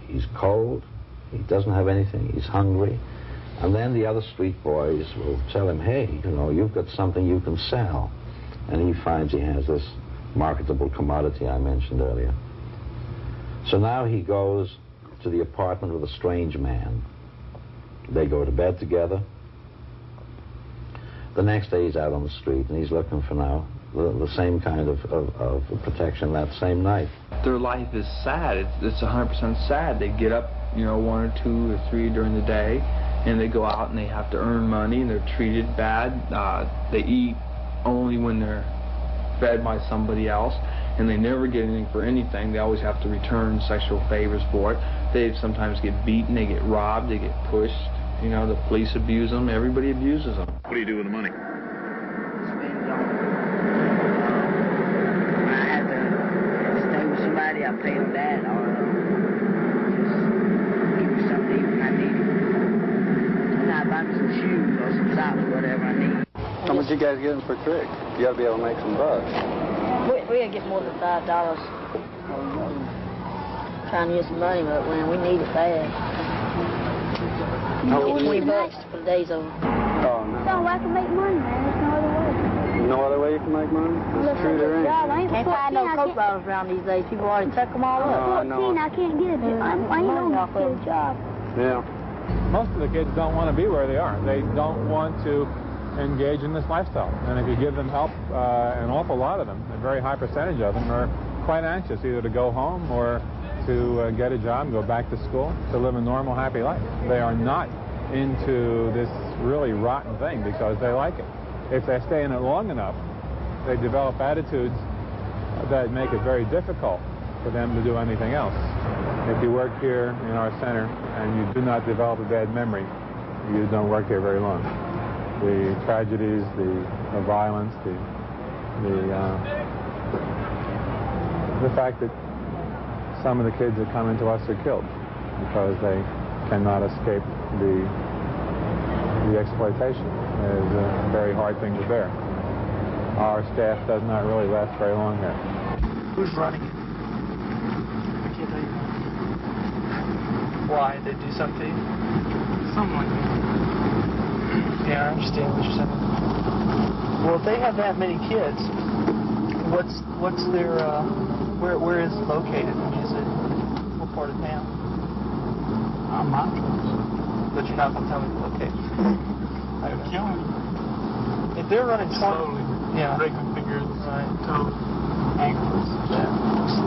he's cold, he doesn't have anything, he's hungry, and then the other street boys will tell him, hey, you know, you've got something you can sell. And he finds he has this marketable commodity I mentioned earlier. So now he goes to the apartment with a strange man. They go to bed together. The next day he's out on the street and he's looking for now the same kind of protection that same night. Their life is sad. It's 100% sad. They get up, you know, 1 or 2 or 3 during the day, and they go out and they have to earn money, and they're treated bad. They eat only when they're fed by somebody else, and they never get anything for anything. They always have to return sexual favors for it. They sometimes get beaten, they get robbed, they get pushed. You know, the police abuse them, everybody abuses them. What do you do with the money? When I have to stay with somebody, I pay them that, or just give me something to eat when I need it. And I buy me some shoes or some socks, whatever I need. How much you guys getting per trick? You gotta be able to make some bucks. We gotta get more than $5. Trying to get some money, but when we need it bad. $20 for the day's over. Oh, no. So I can make money, man. There's no other way. No other way you can make money? That's true, there ain't. Can't find no Coke bottles around these days. People already took them all up. 14, I can't get a job. I ain't gonna get a job. Yeah. Most of the kids don't want to be where they are. They don't want to engage in this lifestyle. And if you give them help, an awful lot of them, a very high percentage of them, are quite anxious either to go home or to get a job, go back to school, to live a normal, happy life. They are not into this really rotten thing because they like it. If they stay in it long enough, they develop attitudes that make it very difficult for them to do anything else. If you work here in our center and you do not develop a bad memory, you don't work here very long. The tragedies, the violence, the fact that some of the kids that come into us are killed because they cannot escape the exploitation. Is a very hard thing to bear. Our staff does not really last very long here. Who's running it? I can't tell you. Why? Did they do something to you? something like that. Yeah, I understand what you're saying. Well, if they have that many kids, what's their where is it located? I mean, is it what part of town? I'm not. But you're not going to tell me the location. They're killing them. If they're running slowly, breaking fingers, toes, ankles.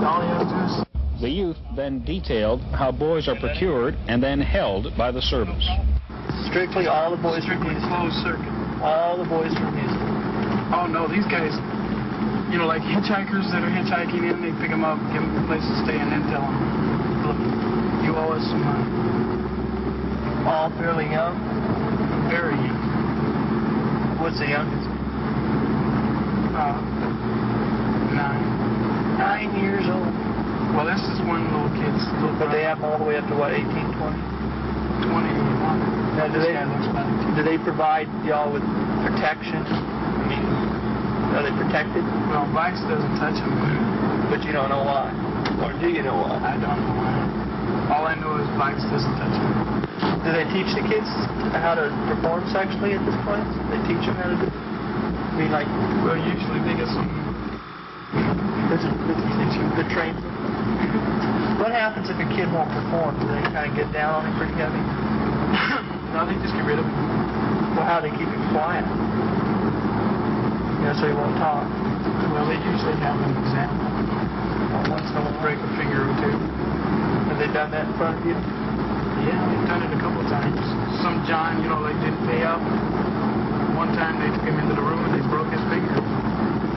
All you have to do is. The youth then detailed how boys are procured and then held by the service. Strictly all the boys from music. Closed circuit. All the boys from music. Oh no, these guys, you know, like hitchhikers that are hitchhiking in, they pick them up, give them a place to stay, and then tell them, look, you owe us some money. All fairly young? Very young. What's the youngest? 9 years old. Well, this is one little kid's little But they have them all the way up to what, 18, 20? 21. Now, do they provide y'all with protection? I mean, are they protected? Well, Vice doesn't touch them. But you don't know why? Or do you know why? I don't know why. All I know is Vice doesn't touch them. Do they teach the kids how to perform sexually at this place? They teach them how to do it? I mean, like... Well, usually they get some... Good training. What happens if a kid won't perform? Do they kind of get down on him pretty heavy? No, they just get rid of him. Well, how do they keep him quiet? You know, so he won't talk. Well, they usually have an example. Once in a while, break a finger or two. Have they done that in front of you? Yeah, they've done it a couple of times. Some John, you know, like didn't pay up. One time they took him into the room and they broke his finger.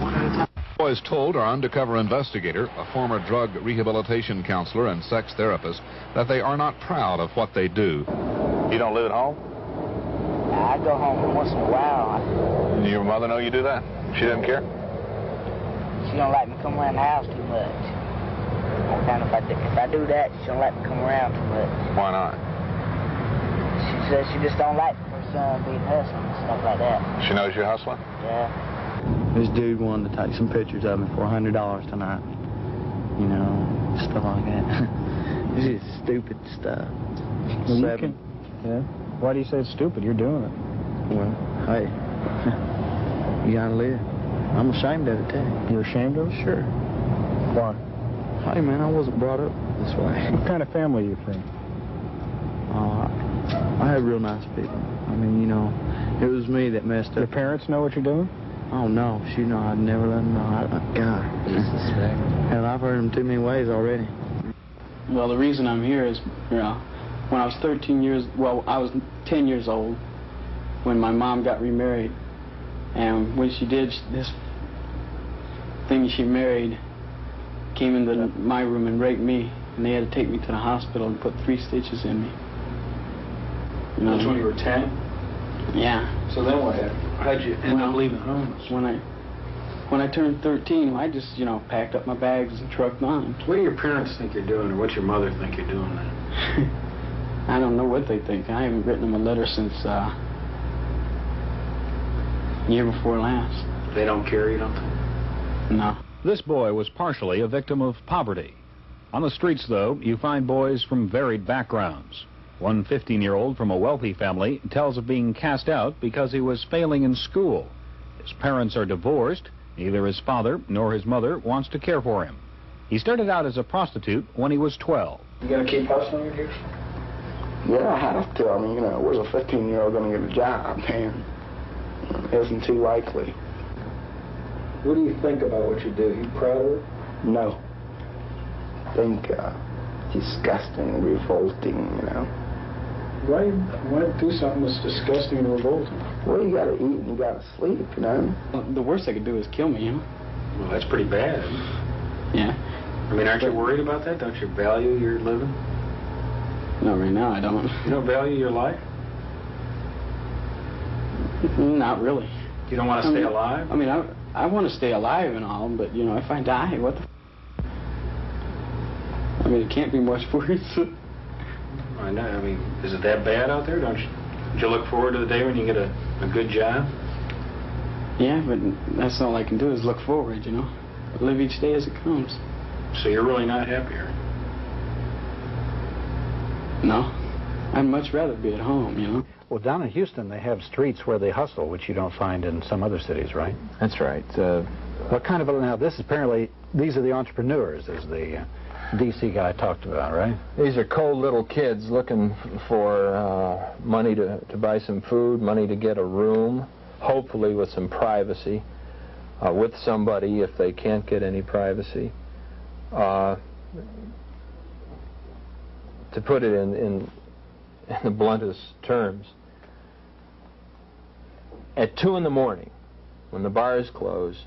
One at a time. Boys told our undercover investigator, a former drug rehabilitation counselor and sex therapist, that they are not proud of what they do. You don't live at home? I go home once in a while. Your mother know you do that? She doesn't care? She don't like me come around the house too much. If I do that, she don't like me come around too much. Why not? She says she just don't like her son being hustling and stuff like that. She knows you're hustling? Yeah. This dude wanted to take some pictures of me for $100 tonight. You know, stuff like that. It's just stupid stuff. Well, yeah. Why do you say it's stupid? You're doing it. Well, hey, you gotta live. I'm ashamed of it, too. You're ashamed of it? Sure. Why? Hey, man, I wasn't brought up this way. What kind of family are you from? I had real nice people. I mean, you know, it was me that messed up. Your parents know what you're doing? Oh, no. I'd never let them know. God. Hell, I've heard them too many ways already. Well, the reason I'm here is, you know, when I was 13 years, well, I was 10 years old when my mom got remarried. And when she did, this thing she married came into my room and raped me. And they had to take me to the hospital and put 3 stitches in me. You know, that's when you were 10? Yeah. So then what happened? How'd you end up leaving home? When I turned 13, I just, you know, packed up my bags and trucked on. What do your parents think you're doing, or what's your mother think you're doing then? I don't know what they think. I haven't written them a letter since year before last. They don't care, you don't think? No. This boy was partially a victim of poverty. On the streets, though, you find boys from varied backgrounds. One 15-year-old from a wealthy family tells of being cast out because he was failing in school. His parents are divorced. Neither his father nor his mother wants to care for him. He started out as a prostitute when he was 12. You gonna keep hustling here? Yeah, I have to. I mean, you know, where's a 15-year-old gonna get a job, man? It isn't too likely. What do you think about what you do? You proud of it? No. I think disgusting, revolting, you know. Why do something that's disgusting and revolting? Well, you gotta eat and you gotta sleep, you know. Well, the worst they could do is kill me, you know. Well, that's pretty bad. Yeah. I mean, aren't you worried about that? Don't you value your living? No, right now I don't. You don't value your life? Not really. You don't want to stay alive? I mean, I want to stay alive and all, but, you know, if I die, what the I mean, it can't be much worse. I know. I mean, is it that bad out there? Don't you look forward to the day when you get a good job? Yeah, but that's all I can do is look forward, you know. Live each day as it comes. So you're really not happy here? No. I'd much rather be at home, you know. Well, down in Houston, they have streets where they hustle, which you don't find in some other cities, right? That's right. What kind of, now this is apparently, these are the entrepreneurs, as the D.C. guy talked about, right? These are cold little kids looking for money to buy some food, money to get a room, hopefully with some privacy, with somebody if they can't get any privacy. To put it in the bluntest terms, at 2 in the morning, when the bars close,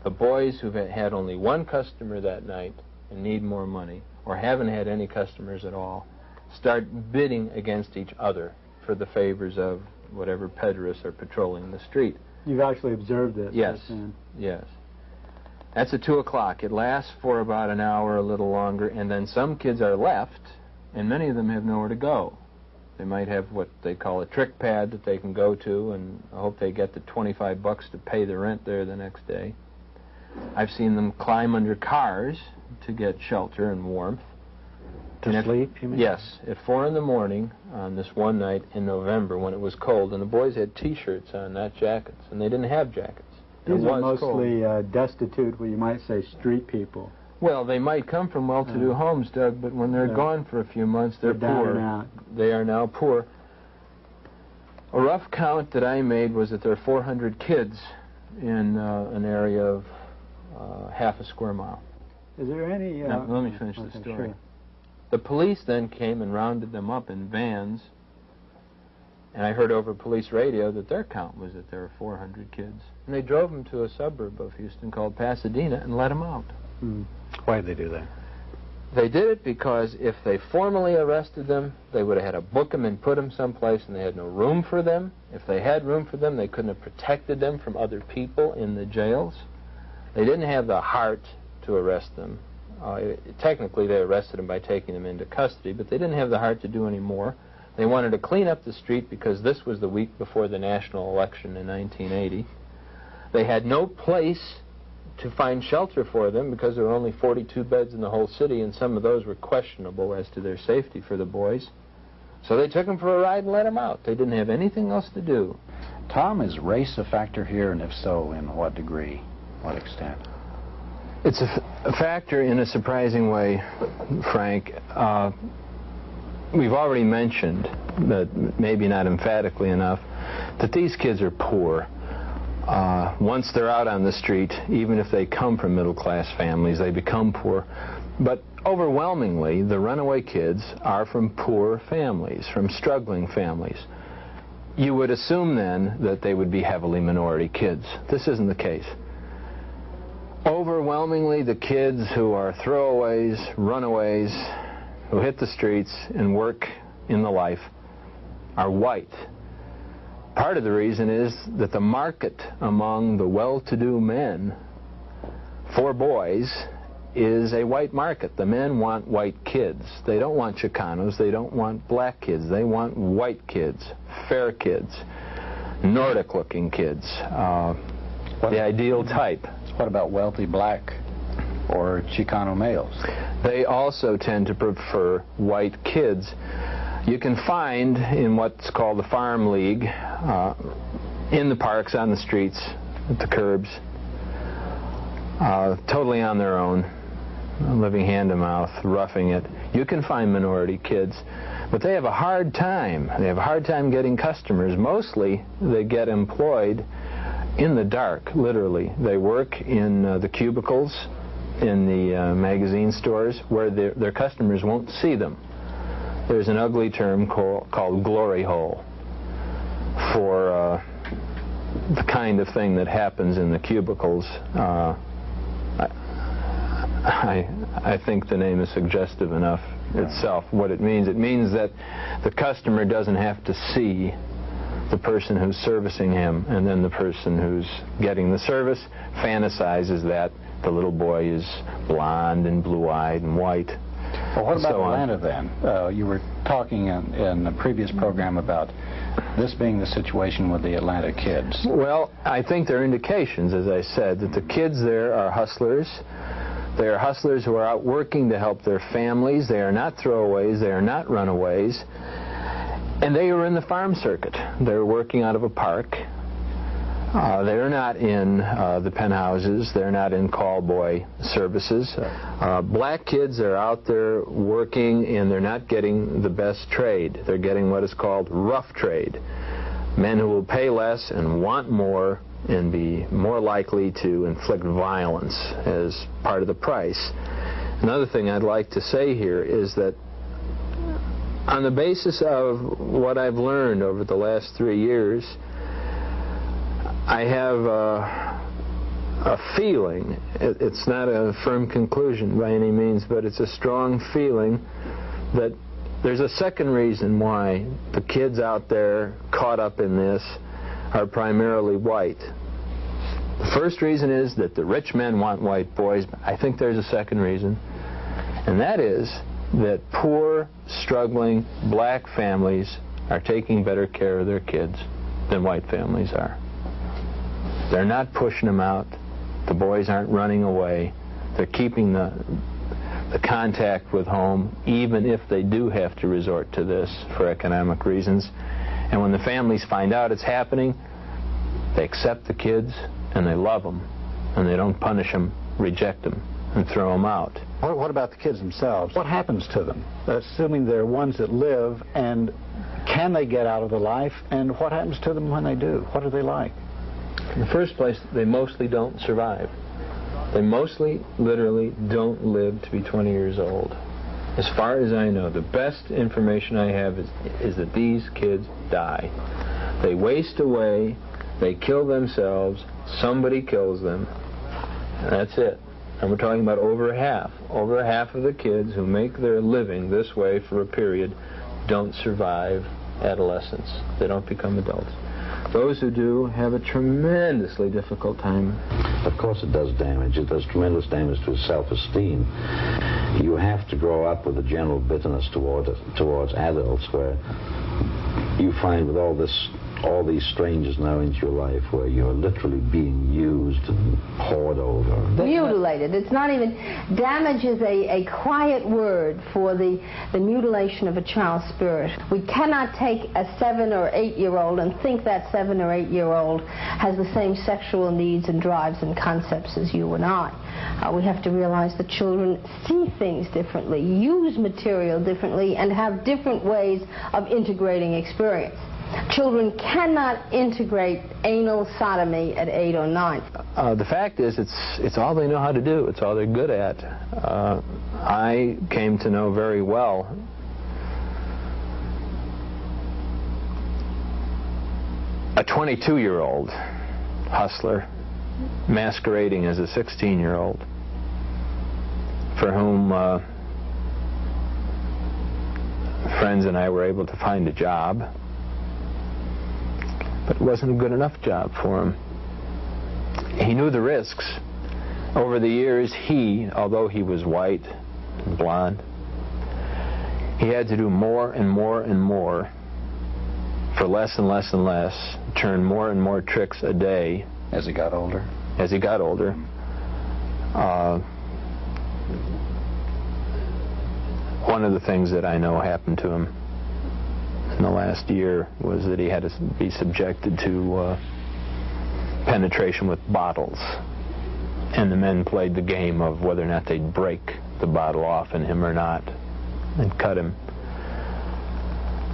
the boys who've had only one customer that night and need more money, or haven't had any customers at all, start bidding against each other for the favors of whatever pederasts are patrolling the street. You've actually observed it. Yes, yes. That's at 2 o'clock. It lasts for about an hour, a little longer, and then some kids are left, and many of them have nowhere to go. They might have what they call a trick pad that they can go to, and I hope they get the $25 to pay the rent there the next day. I've seen them climb under cars to get shelter and warmth. To sleep, you mean? Yes, at 4 in the morning on this one night in November when it was cold, and the boys had T-shirts on, not jackets, and they didn't have jackets. These are mostly destitute, well, you might say street people. Well, they might come from well-to-do homes, Doug, but when they're gone for a few months, they're poor. Down and out. They are now poor. A rough count that I made was that there are 400 kids in an area of half a square mile. Is there any... Now, let me finish the story. Sure. The police then came and rounded them up in vans, and I heard over police radio that their count was that there were 400 kids. And they drove them to a suburb of Houston called Pasadena and let them out. Why did they do that? They did it because if they formally arrested them, they would have had to book them and put them someplace, and they had no room for them. If they had room for them, they couldn't have protected them from other people in the jails. They didn't have the heart to arrest them. Technically, they arrested them by taking them into custody, but they didn't have the heart to do any more. They wanted to clean up the street because this was the week before the national election in 1980. They had no place to find shelter for them because there were only 42 beds in the whole city, and some of those were questionable as to their safety for the boys. So they took them for a ride and let them out. They didn't have anything else to do. Tom, is race a factor here, and if so, in what degree, what extent? It's a factor in a surprising way, Frank. We've already mentioned, but maybe not emphatically enough, that these kids are poor. Once they're out on the street, even if they come from middle-class families, they become poor. But overwhelmingly, the runaway kids are from poor families, from struggling families. You would assume then that they would be heavily minority kids. This isn't the case. Overwhelmingly, the kids who are throwaways, runaways, who hit the streets and work in the life are white. Part of the reason is that the market among the well-to-do men for boys is a white market. The men want white kids. They don't want Chicanos. They don't want black kids. They want white kids, fair kids, Nordic-looking kids, the ideal type. What about wealthy black or Chicano males? They also tend to prefer white kids. You can find in what's called the Farm League, in the parks, on the streets, at the curbs, totally on their own, living hand-to-mouth, roughing it. You can find minority kids, but they have a hard time. They have a hard time getting customers. Mostly, they get employed in the dark, literally. They work in the cubicles in the magazine stores where their customers won't see them. There's an ugly term called glory hole for the kind of thing that happens in the cubicles. I think the name is suggestive enough itself. What it means that the customer doesn't have to see the person who's servicing him, and then the person who's getting the service fantasizes that the little boy is blonde and blue-eyed and white. Well, what about Atlanta then? You were talking in a previous program about this being the situation with the Atlanta kids. Well, I think there are indications, as I said, that the kids there are hustlers. They are hustlers who are out working to help their families. They are not throwaways. They are not runaways. And they are in the farm circuit. They're working out of a park. They're not in the penthouses. They're not in call boy services. Black kids are out there working, and they're not getting the best trade. They're getting what is called rough trade. Men who will pay less and want more and be more likely to inflict violence as part of the price. Another thing I'd like to say here is that on the basis of what I've learned over the last 3 years, I have a feeling, it's not a firm conclusion by any means, but it's a strong feeling that there's a second reason why the kids out there caught up in this are primarily white. The first reason is that the rich men want white boys. I think there's a second reason, and that is that poor, struggling black families are taking better care of their kids than white families are. They're not pushing them out. The boys aren't running away. They're keeping the contact with home, even if they do have to resort to this for economic reasons. And when the families find out it's happening, they accept the kids and they love them, and they don't punish them, reject them, and throw them out. What about the kids themselves? What happens to them? Assuming they're ones that live, and can they get out of the life, and what happens to them when they do? What are they like? In the first place, they mostly don't survive. They mostly, literally, don't live to be 20 years old. As far as I know, the best information I have is that these kids die. They waste away, they kill themselves, somebody kills them, and that's it. And we're talking about over half of the kids who make their living this way for a period don't survive adolescence. They don't become adults. Those who do have a tremendously difficult time. Of course it does damage. It does tremendous damage to self-esteem. You have to grow up with a general bitterness towards adults, where you find with all these strangers now into your life, where you're literally being used and poured over. Mutilated. It's not even... Damage is a quiet word for the mutilation of a child's spirit. We cannot take a 7 or 8-year-old and think that 7 or 8-year-old has the same sexual needs and drives and concepts as you and I. We have to realize that children see things differently, use material differently, and have different ways of integrating experience. Children cannot integrate anal sodomy at 8 or 9. The fact is, it's all they know how to do. It's all they're good at. I came to know very well a 22-year-old hustler masquerading as a 16-year-old for whom friends and I were able to find a job. But it wasn't a good enough job for him. He knew the risks. Over the years, although he was white and blonde, he had to do more and more and more for less and less and less, turn more and more tricks a day. As he got older? As he got older. One of the things that I know happened to him in the last year was that he had to be subjected to penetration with bottles. And the men played the game of whether or not they'd break the bottle off in him or not and cut him.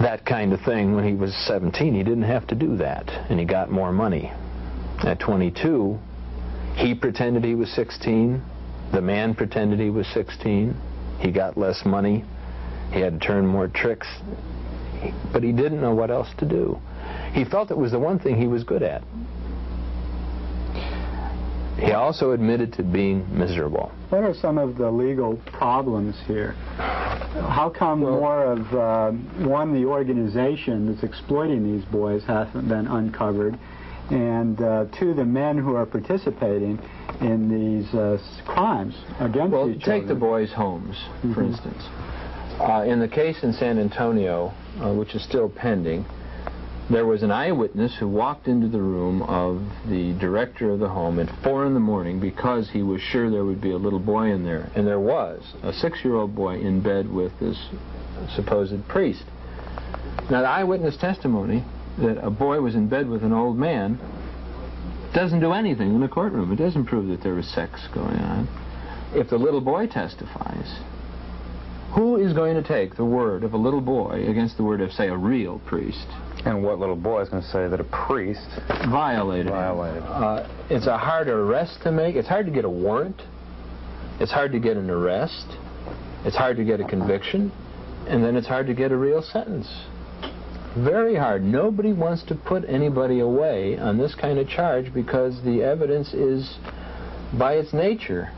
That kind of thing. When he was 17, he didn't have to do that, and he got more money. At 22, he pretended he was 16. The man pretended he was 16. He got less money. He had to turn more tricks. But he didn't know what else to do. He felt it was the one thing he was good at. He also admitted to being miserable. What are some of the legal problems here? How come more of, the organization that's exploiting these boys hasn't been uncovered, and two, the men who are participating in these crimes against each other? Take the boys' homes, for instance. In the case in San Antonio, which is still pending, there was an eyewitness who walked into the room of the director of the home at 4 in the morning because he was sure there would be a little boy in there. And there was a 6-year-old boy in bed with this supposed priest. Now, the eyewitness testimony that a boy was in bed with an old man doesn't do anything in the courtroom. It doesn't prove that there was sex going on. If the little boy testifies, who is going to take the word of a little boy against the word of, say, a real priest? And what little boy is going to say that a priest violated? It's a hard arrest to make. It's hard to get a warrant. It's hard to get an arrest. It's hard to get a conviction. And then it's hard to get a real sentence. Very hard. Nobody wants to put anybody away on this kind of charge because the evidence is, by its nature,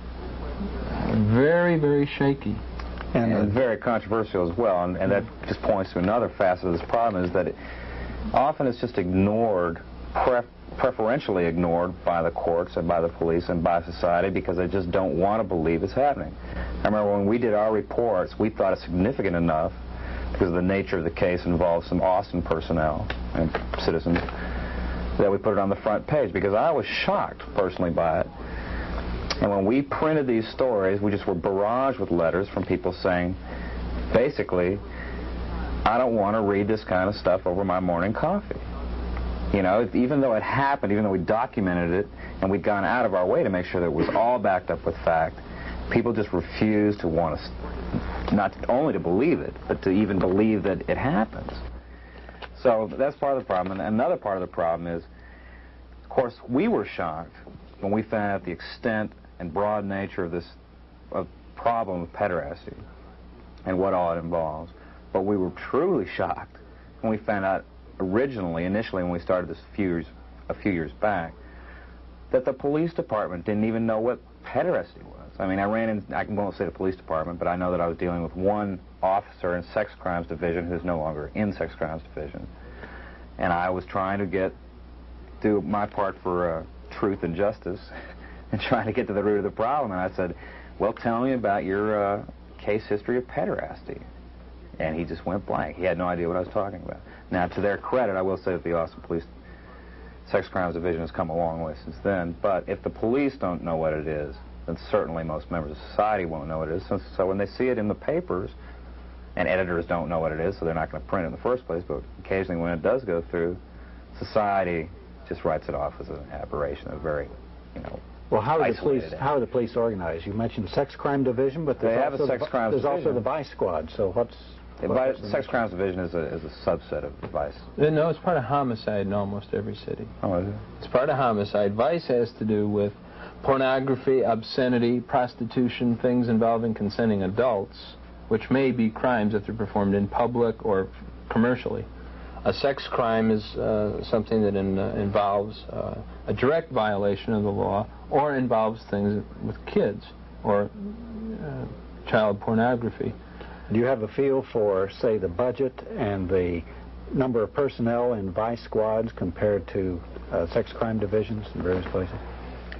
very, very shaky. And very controversial as well. And that just points to another facet of this problem, is that often it's just ignored, preferentially ignored by the courts and by the police and by society because they just don't want to believe it's happening. I remember when we did our reports, we thought it significant enough because the nature of the case involved some Austin personnel and citizens that we put it on the front page because I was shocked personally by it. And when we printed these stories, we just were barraged with letters from people saying, basically, I don't want to read this kind of stuff over my morning coffee. You know, even though it happened, even though we documented it, and we'd gone out of our way to make sure that it was all backed up with fact, people just refused to want us, not only to believe it, but to even believe that it happens. So that's part of the problem. And another part of the problem is, of course, we were shocked when we found out the extent and broad nature of this problem of pederasty and what all it involves. But we were truly shocked when we found out initially when we started this a few years back, that the police department didn't even know what pederasty was. I mean, I won't say the police department, but I know that I was dealing with one officer in Sex Crimes Division who's no longer in Sex Crimes Division. And I was trying to do my part for truth and justice and trying to get to the root of the problem. And I said, well, tell me about your case history of pederasty. And he just went blank. He had no idea what I was talking about. Now, to their credit, I will say that the Austin Police Sex Crimes Division has come a long way since then. But if the police don't know what it is, then certainly most members of society won't know what it is. So when they see it in the papers, and editors don't know what it is, so they're not going to print it in the first place, but occasionally when it does go through, society just writes it off as an aberration, a very, well, how are the isolated police organized? You mentioned Sex Crime Division, but they have a Sex Crimes There's Division. also the Vice Squad. So what's the Sex Crimes Division is a subset of Vice. No, it's part of homicide in almost every city. Oh, is it? It's part of homicide. Vice has to do with pornography, obscenity, prostitution, things involving consenting adults, which may be crimes if they're performed in public or commercially. A sex crime is something that involves a direct violation of the law or involves things with kids or child pornography. Do you have a feel for, say, the budget and the number of personnel in Vice Squads compared to sex crime divisions in various places?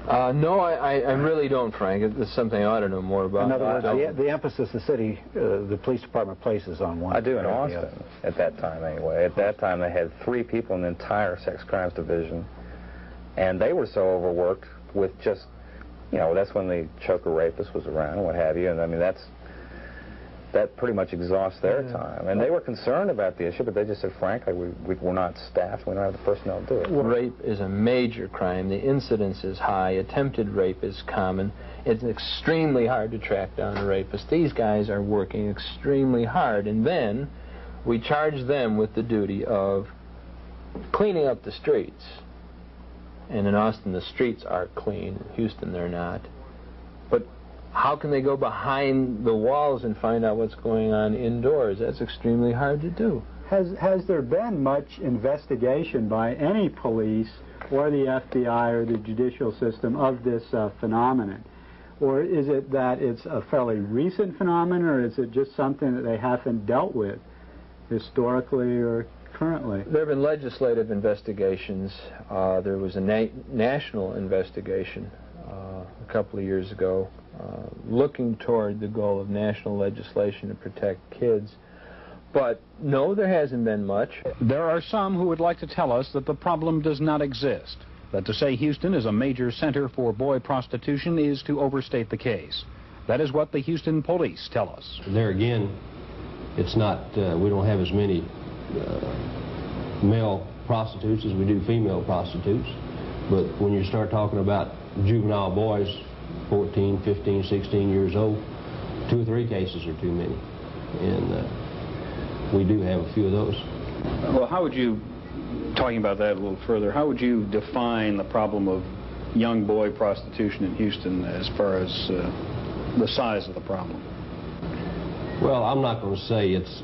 No, I really don't, Frank. It's something I ought to know more about. In other words, the emphasis the police department places on one. I do in Austin, at that time anyway. At that time, they had 3 people in the entire Sex Crimes Division, and they were so overworked with just, that's when the choker rapist was around and what have you, and I mean, that pretty much exhausts their time. And they were concerned about the issue, but they just said, frankly, we're not staffed. We don't have the personnel to do it. Rape is a major crime. The incidence is high. Attempted rape is common. It's extremely hard to track down a rapist. These guys are working extremely hard, and then we charge them with the duty of cleaning up the streets. And in Austin, the streets are clean. In Houston, they're not. But how can they go behind the walls and find out what's going on indoors? That's extremely hard to do. Has there been much investigation by any police or the FBI or the judicial system of this phenomenon? Or is it that it's a fairly recent phenomenon, or is it just something that they haven't dealt with historically or currently? There have been legislative investigations. There was a national investigation a couple of years ago looking toward the goal of national legislation to protect kids. But no, there hasn't been much. There are some who would like to tell us that the problem does not exist, that to say Houston is a major center for boy prostitution is to overstate the case. That is what the Houston police tell us. There again, it's not, we don't have as many male prostitutes as we do female prostitutes. But when you start talking about juvenile boys, 14, 15, 16 years old, 2 or 3 cases are too many. And we do have a few of those. Well, how would you, talking about that a little further, how would you define the problem of young boy prostitution in Houston as far as the size of the problem? Well, I'm not going to say it's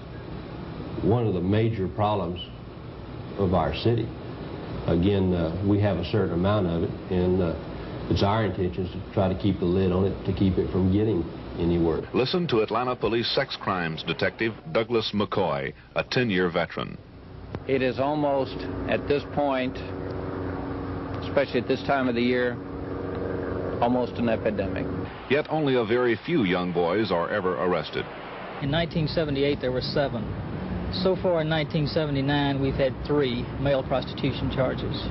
one of the major problems of our city. Again, we have a certain amount of it, and it's our intention to try to keep the lid on it, to keep it from getting anywhere. Listen to Atlanta Police sex crimes detective Douglas McCoy, a 10-year veteran. It is almost, at this point, especially at this time of the year, almost an epidemic. Yet only a very few young boys are ever arrested. In 1978, there were 7. So far in 1979, we've had 3 male prostitution charges.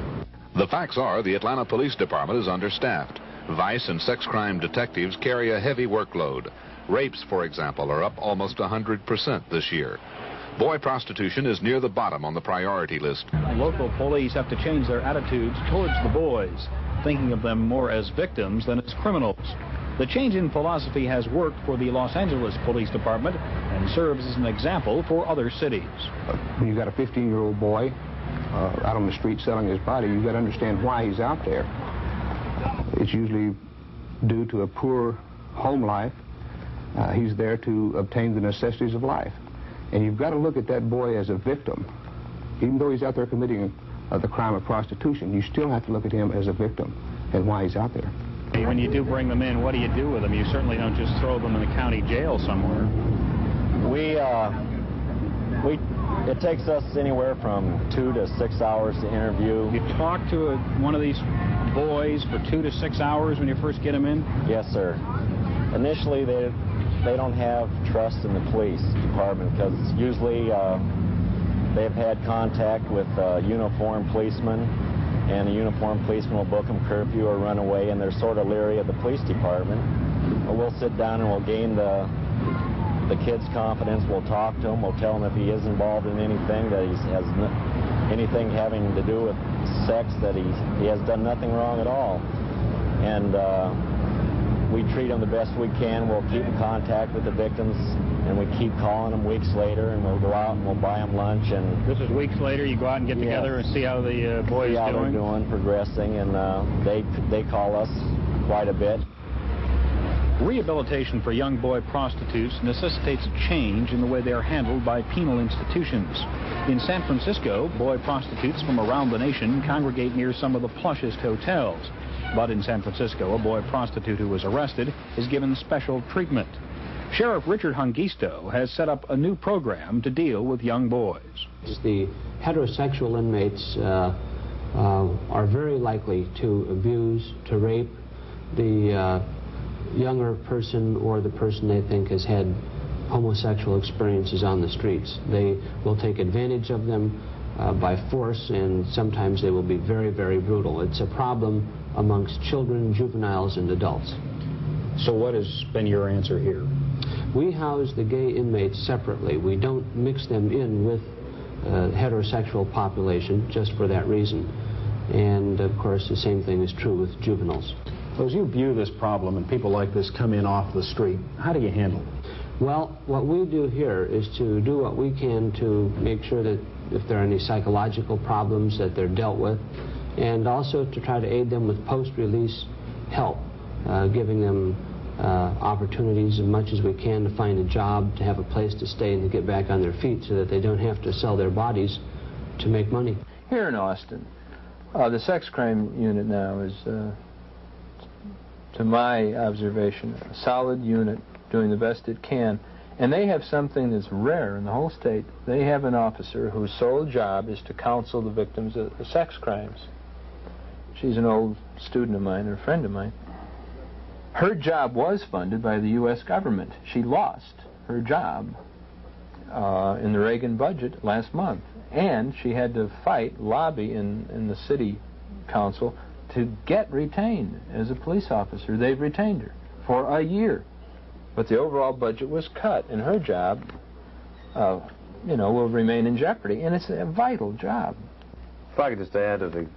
The facts are the Atlanta Police Department is understaffed. Vice and sex crime detectives carry a heavy workload. Rapes, for example, are up almost 100% this year. Boy prostitution is near the bottom on the priority list. Local police have to change their attitudes towards the boys, thinking of them more as victims than as criminals. The change in philosophy has worked for the Los Angeles Police Department and serves as an example for other cities. When you've got a 15-year-old boy out on the street selling his body, you've got to understand why he's out there. It's usually due to a poor home life. He's there to obtain the necessities of life. And you've got to look at that boy as a victim. Even though he's out there committing the crime of prostitution, you still have to look at him as a victim and why he's out there. When you do bring them in, what do you do with them? You certainly don't just throw them in the county jail somewhere. It takes us anywhere from 2 to 6 hours to interview. You talk to one of these boys for 2 to 6 hours when you first get them in? Yes, sir. Initially, they don't have trust in the police department because usually they've had contact with uniformed policemen, and a uniformed policeman will book them curfew or run away, and they're sort of leery of the police department. But we'll sit down and we'll gain the kid's confidence. We'll talk to him. We'll tell him if he is involved in anything, that he has anything having to do with sex, that he has done nothing wrong at all. And we treat them the best we can. We'll keep in contact with the victims, and we keep calling them weeks later, and we'll go out and we'll buy them lunch. And this is weeks later. You go out and get together and see how the boys see how doing. They're doing, progressing, and they call us quite a bit. Rehabilitation for young boy prostitutes necessitates a change in the way they are handled by penal institutions. In San Francisco, boy prostitutes from around the nation congregate near some of the plushest hotels. But in San Francisco, a boy prostitute who was arrested is given special treatment. Sheriff Richard Hungisto has set up a new program to deal with young boys. The heterosexual inmates are very likely to abuse, to rape the younger person or the person they think has had homosexual experiences on the streets. They will take advantage of them by force, and sometimes they will be very, very brutal. It's a problem amongst children, juveniles, and adults. So what has been your answer here? We house the gay inmates separately. We don't mix them in with heterosexual population just for that reason. And of course the same thing is true with juveniles. So as you view this problem and people like this come in off the street, how do you handle it? Well, what we do here is to do what we can to make sure that if there are any psychological problems that they're dealt with, and also to try to aid them with post-release help, giving them opportunities as much as we can to find a job, to have a place to stay, and to get back on their feet so that they don't have to sell their bodies to make money. Here in Austin, the sex crime unit now is, to my observation, a solid unit doing the best it can. And they have something that's rare in the whole state. They have an officer whose sole job is to counsel the victims of sex crimes. She's an old student of mine, or a friend of mine. Her job was funded by the U.S. government. She lost her job in the Reagan budget last month. And she had to lobby in the city council to get retained as a police officer. They've retained her for a year. But the overall budget was cut, and her job will remain in jeopardy. And it's a vital job. If I could just add to the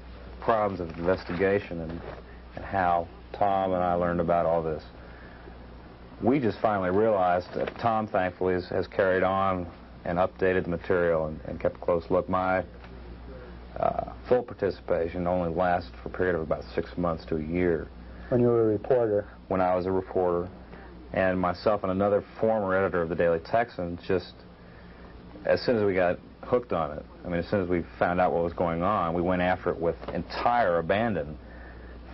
problems of investigation and how Tom and I learned about all this. We just finally realized that Tom, thankfully, has carried on and updated the material and kept a close look. My full participation only lasted for a period of about 6 months to a year. When you were a reporter? When I was a reporter. And myself and another former editor of the Daily Texan, just as soon as we got hooked on it, I mean, as soon as we found out what was going on, we went after it with entire abandon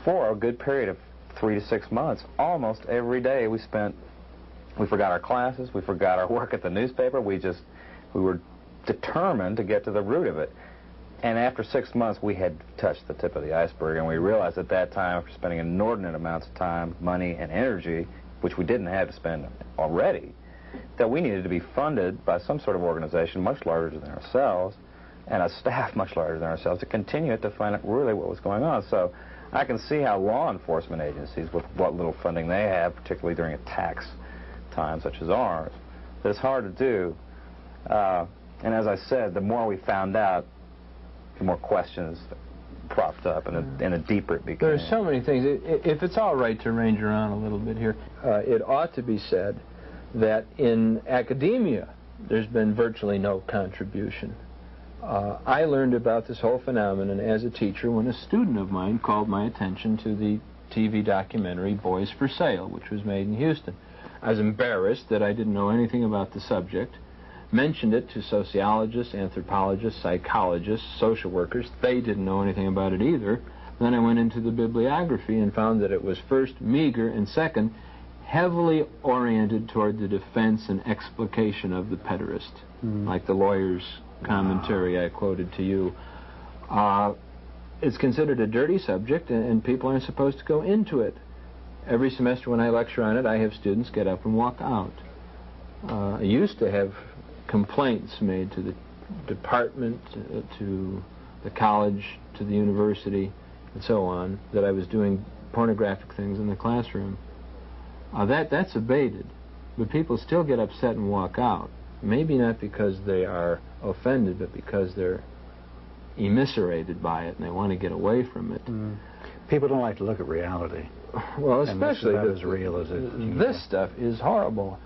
for a good period of 3 to 6 months. Almost every day we forgot our classes, we forgot our work at the newspaper, we were determined to get to the root of it. And after 6 months, we had touched the tip of the iceberg, and we realized at that time, after spending inordinate amounts of time, money, and energy, which we didn't have to spend already, that we needed to be funded by some sort of organization much larger than ourselves, and a staff much larger than ourselves, to continue it to find out really what was going on. So I can see how law enforcement agencies, with what little funding they have, particularly during a tax time such as ours, that it's hard to do. And as I said, the more we found out, the more questions propped up, and the deeper it became. There's so many things. If it's all right to range around a little bit here, it ought to be said that in academia, there's been virtually no contribution. I learned about this whole phenomenon as a teacher when a student of mine called my attention to the TV documentary Boys for Sale, which was made in Houston. I was embarrassed that I didn't know anything about the subject, mentioned it to sociologists, anthropologists, psychologists, social workers. They didn't know anything about it either. Then I went into the bibliography and found that it was first meager, and second, heavily oriented toward the defense and explication of the pederast, like the lawyer's commentary I quoted to you. It's considered a dirty subject, and people aren't supposed to go into it. Every semester when I lecture on it, I have students get up and walk out. I used to have complaints made to the department, to the college, to the university, and so on, that I was doing pornographic things in the classroom. That's abated, but people still get upset and walk out. Maybe not because they are offended, but because they're emiscerated by it and they want to get away from it. People don't like to look at reality. Well, especially as real as it. This stuff is horrible.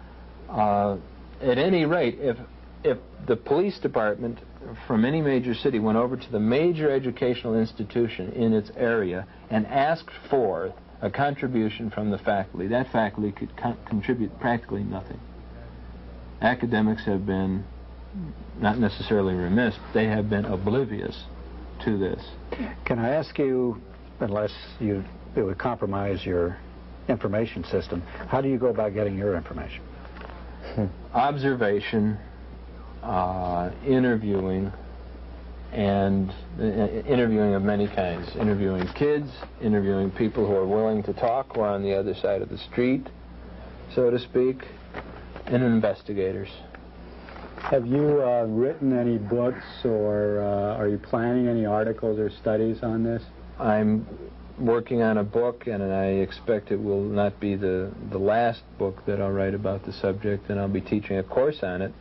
At any rate, if the police department from any major city went over to the major educational institution in its area and asked for a contribution from the faculty, that faculty could contribute practically nothing. Academics have been not necessarily remiss, but they have been oblivious to this. Can I ask you, unless it would compromise your information system, how do you go about getting your information? Observation, interviewing, and interviewing of many kinds. Interviewing kids, interviewing people who are willing to talk, who are on the other side of the street, so to speak, and investigators. Have you written any books, or are you planning any articles or studies on this? I'm working on a book, and I expect it will not be the last book that I'll write about the subject, and I'll be teaching a course on it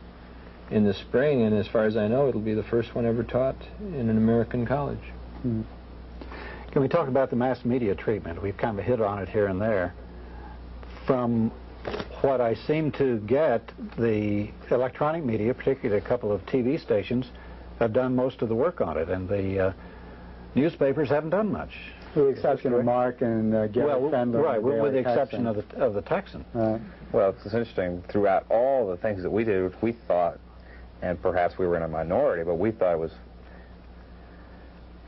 in the spring, and as far as I know, it'll be the first one ever taught in an American college. Can we talk about the mass media treatment? We've kind of hit on it here and there. From what I seem to get, the electronic media, particularly a couple of TV stations, have done most of the work on it, and the newspapers haven't done much. With the exception of Mark and Gary Fendler. Right, with the exception of the Texan. Well, it's interesting. Throughout all the things that we did, we thought, and perhaps we were in a minority, but we thought it was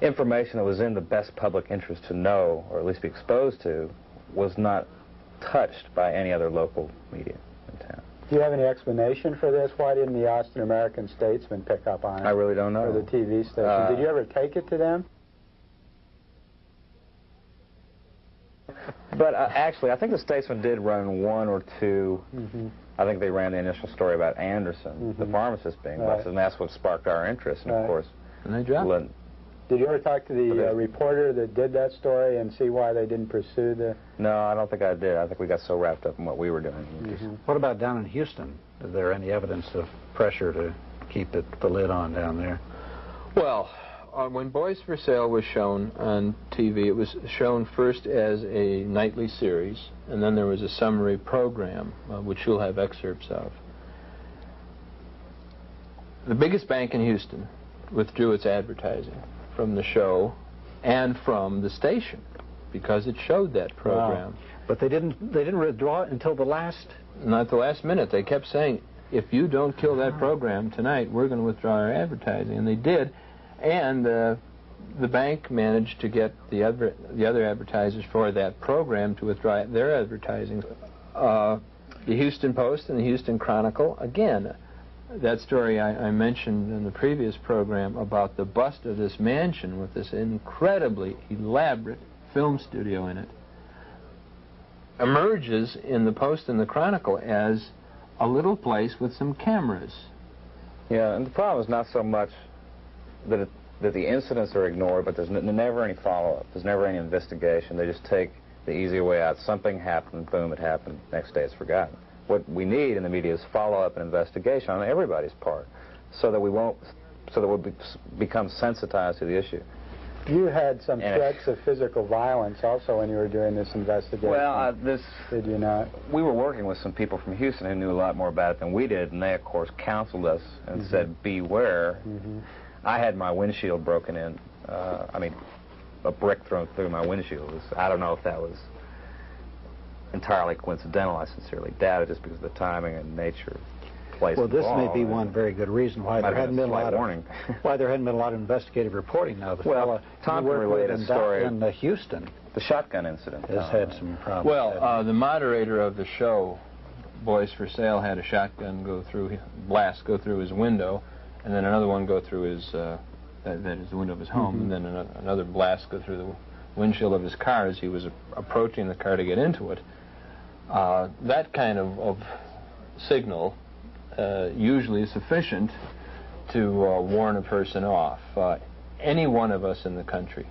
information that was in the best public interest to know, or at least be exposed to, was not touched by any other local media in town. Do you have any explanation for this? Why didn't the Austin American Statesman pick up on it? I really don't know. Or the TV station. Did you ever take it to them? But actually, I think the Statesman did run one or two. I think they ran the initial story about Anderson, the pharmacist being busted, and that's what sparked our interest. And of course, and they dropped. Did you ever talk to the reporter that did that story and see why they didn't pursue the... No, I don't think I did. I think we got so wrapped up in what we were doing. What about down in Houston? Is there any evidence of pressure to keep the lid on down there? Well, when Boys for Sale was shown on TV, it was shown first as a nightly series, and then there was a summary program, which you'll have excerpts of. The biggest bank in Houston withdrew its advertising from the show and from the station because it showed that program. Wow. But they didn't withdraw it until the last... Not the last minute. They kept saying, if you don't kill that program tonight, we're going to withdraw our advertising. And they did. And the bank managed to get the other advertisers for that program to withdraw their advertising. The Houston Post and the Houston Chronicle, again, that story I mentioned in the previous program about the bust of this mansion with this incredibly elaborate film studio in it, emerges in the Post and the Chronicle as a little place with some cameras. Yeah, and the problem is not so much that the incidents are ignored, but there's never any follow-up. There's never any investigation. They just take the easy way out. Something happened, boom, it happened. Next day it's forgotten. What we need in the media is follow-up and investigation on everybody's part, so that we'll become sensitized to the issue. You had some threats of physical violence also when you were doing this investigation. Well, did you not? We were working with some people from Houston who knew a lot more about it than we did, and they, of course, counseled us and said, beware. I had my windshield broken in. I mean, a brick thrown through my windshield. I don't know if that was entirely coincidental. I sincerely doubt it, just because of the timing and nature. Well, this may be one very good reason why there hadn't been a lot of investigative reporting now. Well, Tom related a story in Houston. The shotgun incident has had some problems. Well, the moderator of the show, Boys for Sale, had a shotgun go through his window, and then another one go through his that is the window of his home, and then another blast go through the windshield of his car as he was approaching the car to get into it. That kind of signal usually is sufficient to warn a person off. Any one of us in the country,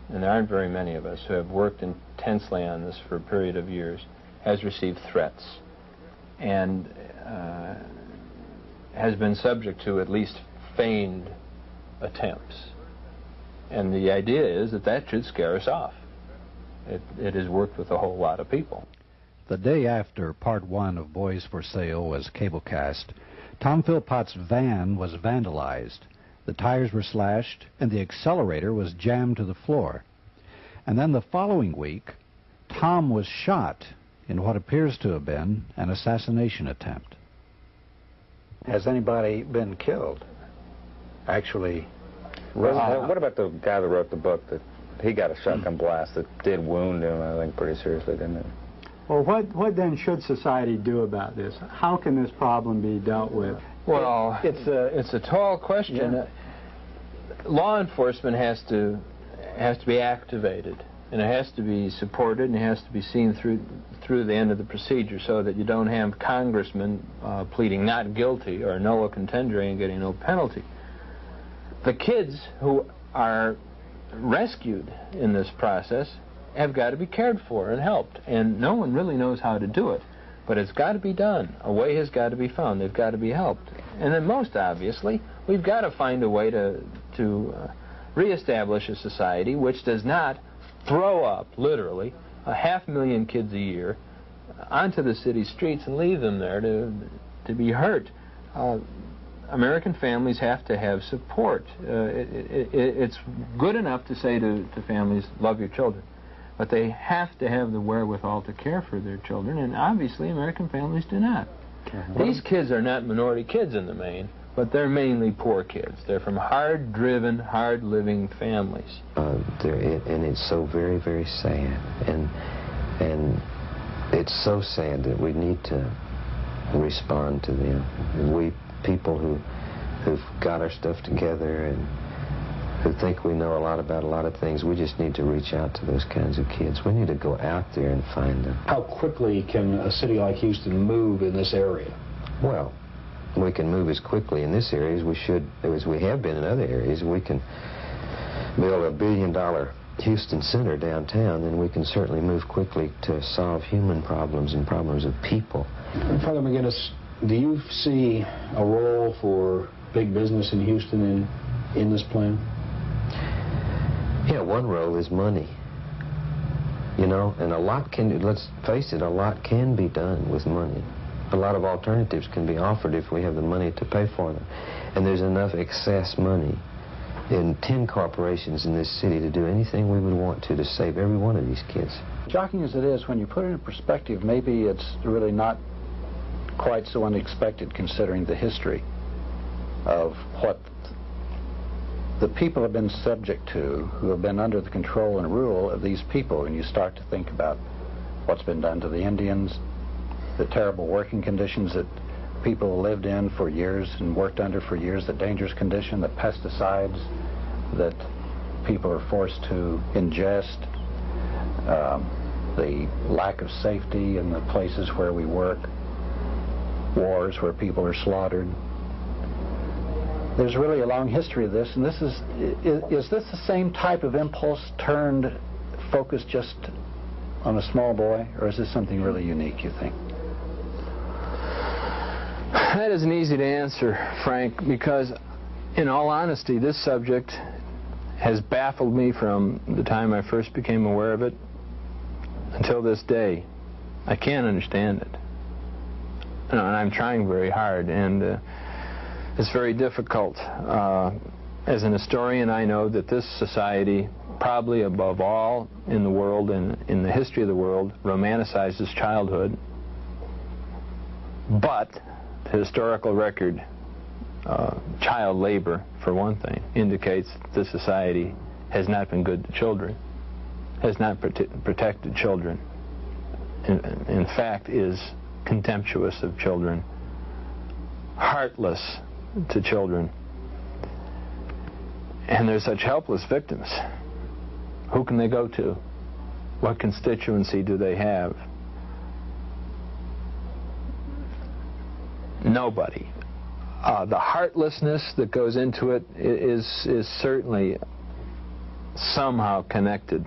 and there aren't very many of us who have worked intensely on this for a period of years, has received threats and has been subject to at least feigned attempts. And the idea is that should scare us off. It has worked with a whole lot of people. The day after Part 1 of Boys for Sale was cablecast, Tom Philpott's van was vandalized. The tires were slashed, and the accelerator was jammed to the floor. And then the following week, Tom was shot in what appears to have been an assassination attempt. Has anybody been killed? Actually, what about the guy that wrote the book that he got a shotgun blast that did wound him, I think, pretty seriously, didn't it? Well, what then should society do about this? How can this problem be dealt with? Well, it's a tall question. Yeah. Law enforcement has to be activated, and it has to be supported, and it has to be seen through the end of the procedure, so that you don't have congressmen pleading not guilty or nolo contendere and getting no penalty. The kids who are rescued in this process have got to be cared for and helped, and no one really knows how to do it, but it's got to be done. A way has got to be found. They've got to be helped. And then most obviously, we've got to find a way to reestablish a society which does not throw up, literally, 500,000 kids a year onto the city streets and leave them there to be hurt. American families have to have support. It's good enough to say to families, love your children, but they have to have the wherewithal to care for their children, and obviously American families do not. These kids are not minority kids in the main, but they're mainly poor kids. They're from hard-driven, hard-living families. And it's so very, very sad. And it's so sad that we need to respond to them. We people who've got our stuff together and who think we know a lot about a lot of things, we just need to reach out to those kinds of kids. We need to go out there and find them. How quickly can a city like Houston move in this area? Well, we can move as quickly in this area as we have been in other areas. We can build a $1 billion Houston center downtown, and we can certainly move quickly to solve human problems and problems of people. Father McGinnis, do you see a role for big business in Houston in this plan? Yeah, one role is money. You know, and a lot can, let's face it, a lot can be done with money. A lot of alternatives can be offered if we have the money to pay for them. And there's enough excess money in 10 corporations in this city to do anything we would want to save every one of these kids. Shocking as it is, when you put it in perspective, maybe it's really not quite so unexpected considering the history of what the people have been subject to, who have been under the control and rule of these people. And you start to think about what's been done to the Indians, the terrible working conditions that people lived in for years and worked under for years, the dangerous condition, the pesticides that people are forced to ingest, the lack of safety in the places where we work, wars where people are slaughtered. There's really a long history of this, and this is this the same type of impulse turned focused just on a small boy, or is this something really unique, you think? That isn't easy to answer, Frank, because in all honesty, this subject has baffled me from the time I first became aware of it until this day. I can't understand it. And I'm trying very hard, and it's very difficult. As an historian, I know that this society, probably above all in the world and in the history of the world, romanticizes childhood. But the historical record, child labor, for one thing, indicates that this society has not been good to children, has not protected children, in fact is contemptuous of children, heartless to children. And they're such helpless victims. Who can they go to? What constituency do they have? Nobody. The heartlessness that goes into it is certainly somehow connected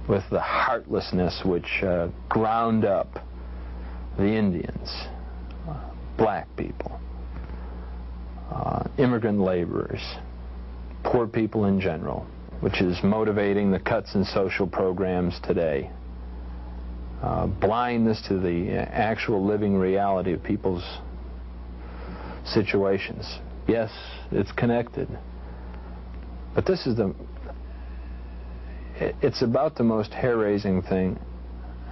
with the heartlessness which ground up the Indians, black people, immigrant laborers, poor people in general, which is motivating the cuts in social programs today. Blindness to the actual living reality of people's situations. Yes, it's connected. But this is it's about the most hair-raising thing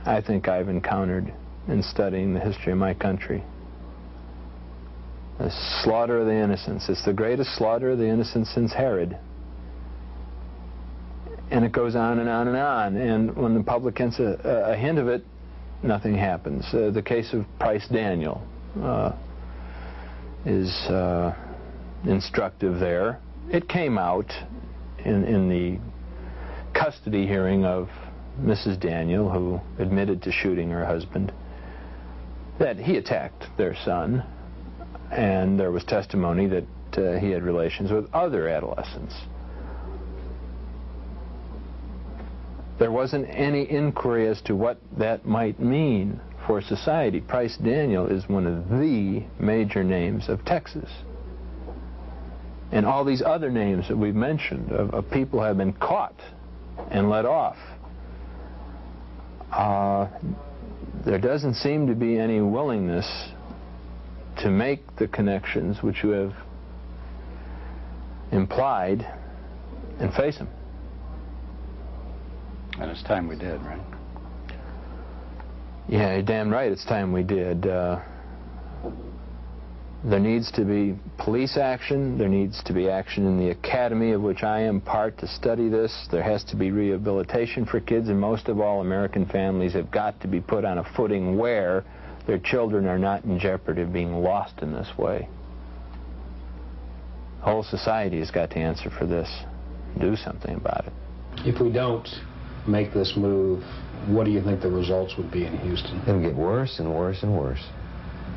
I think I've encountered in studying the history of my country. The slaughter of the innocents. It's the greatest slaughter of the innocents since Herod. And it goes on and on and on. And when the public gets a hint of it, nothing happens. The case of Price Daniel is instructive there. It came out in the custody hearing of Mrs. Daniel, who admitted to shooting her husband, that he attacked their son, and there was testimony that he had relations with other adolescents. There wasn't any inquiry as to what that might mean for society. Price Daniel is one of the major names of Texas. And all these other names that we've mentioned of people who have been caught and let off. There doesn't seem to be any willingness to make the connections which you have implied and face them. And it's time we did, right? Yeah, you're damn right, it's time we did. There needs to be police action. There needs to be action in the academy of which I am part to study this. There has to be rehabilitation for kids, and most of all, American families have got to be put on a footing where their children are not in jeopardy of being lost in this way. The whole society has got to answer for this, do something about it. If we don't make this move, what do you think the results would be in Houston? It'll get worse and worse and worse.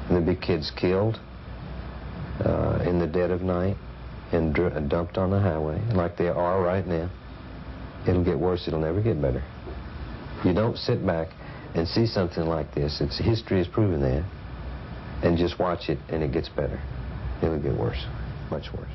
There'll be kids killed in the dead of night and dumped on the highway, like they are right now. It'll get worse. It'll never get better. You don't sit back and see something like this. History has proven that. and just watch it, and it gets better. It'll get worse, much worse.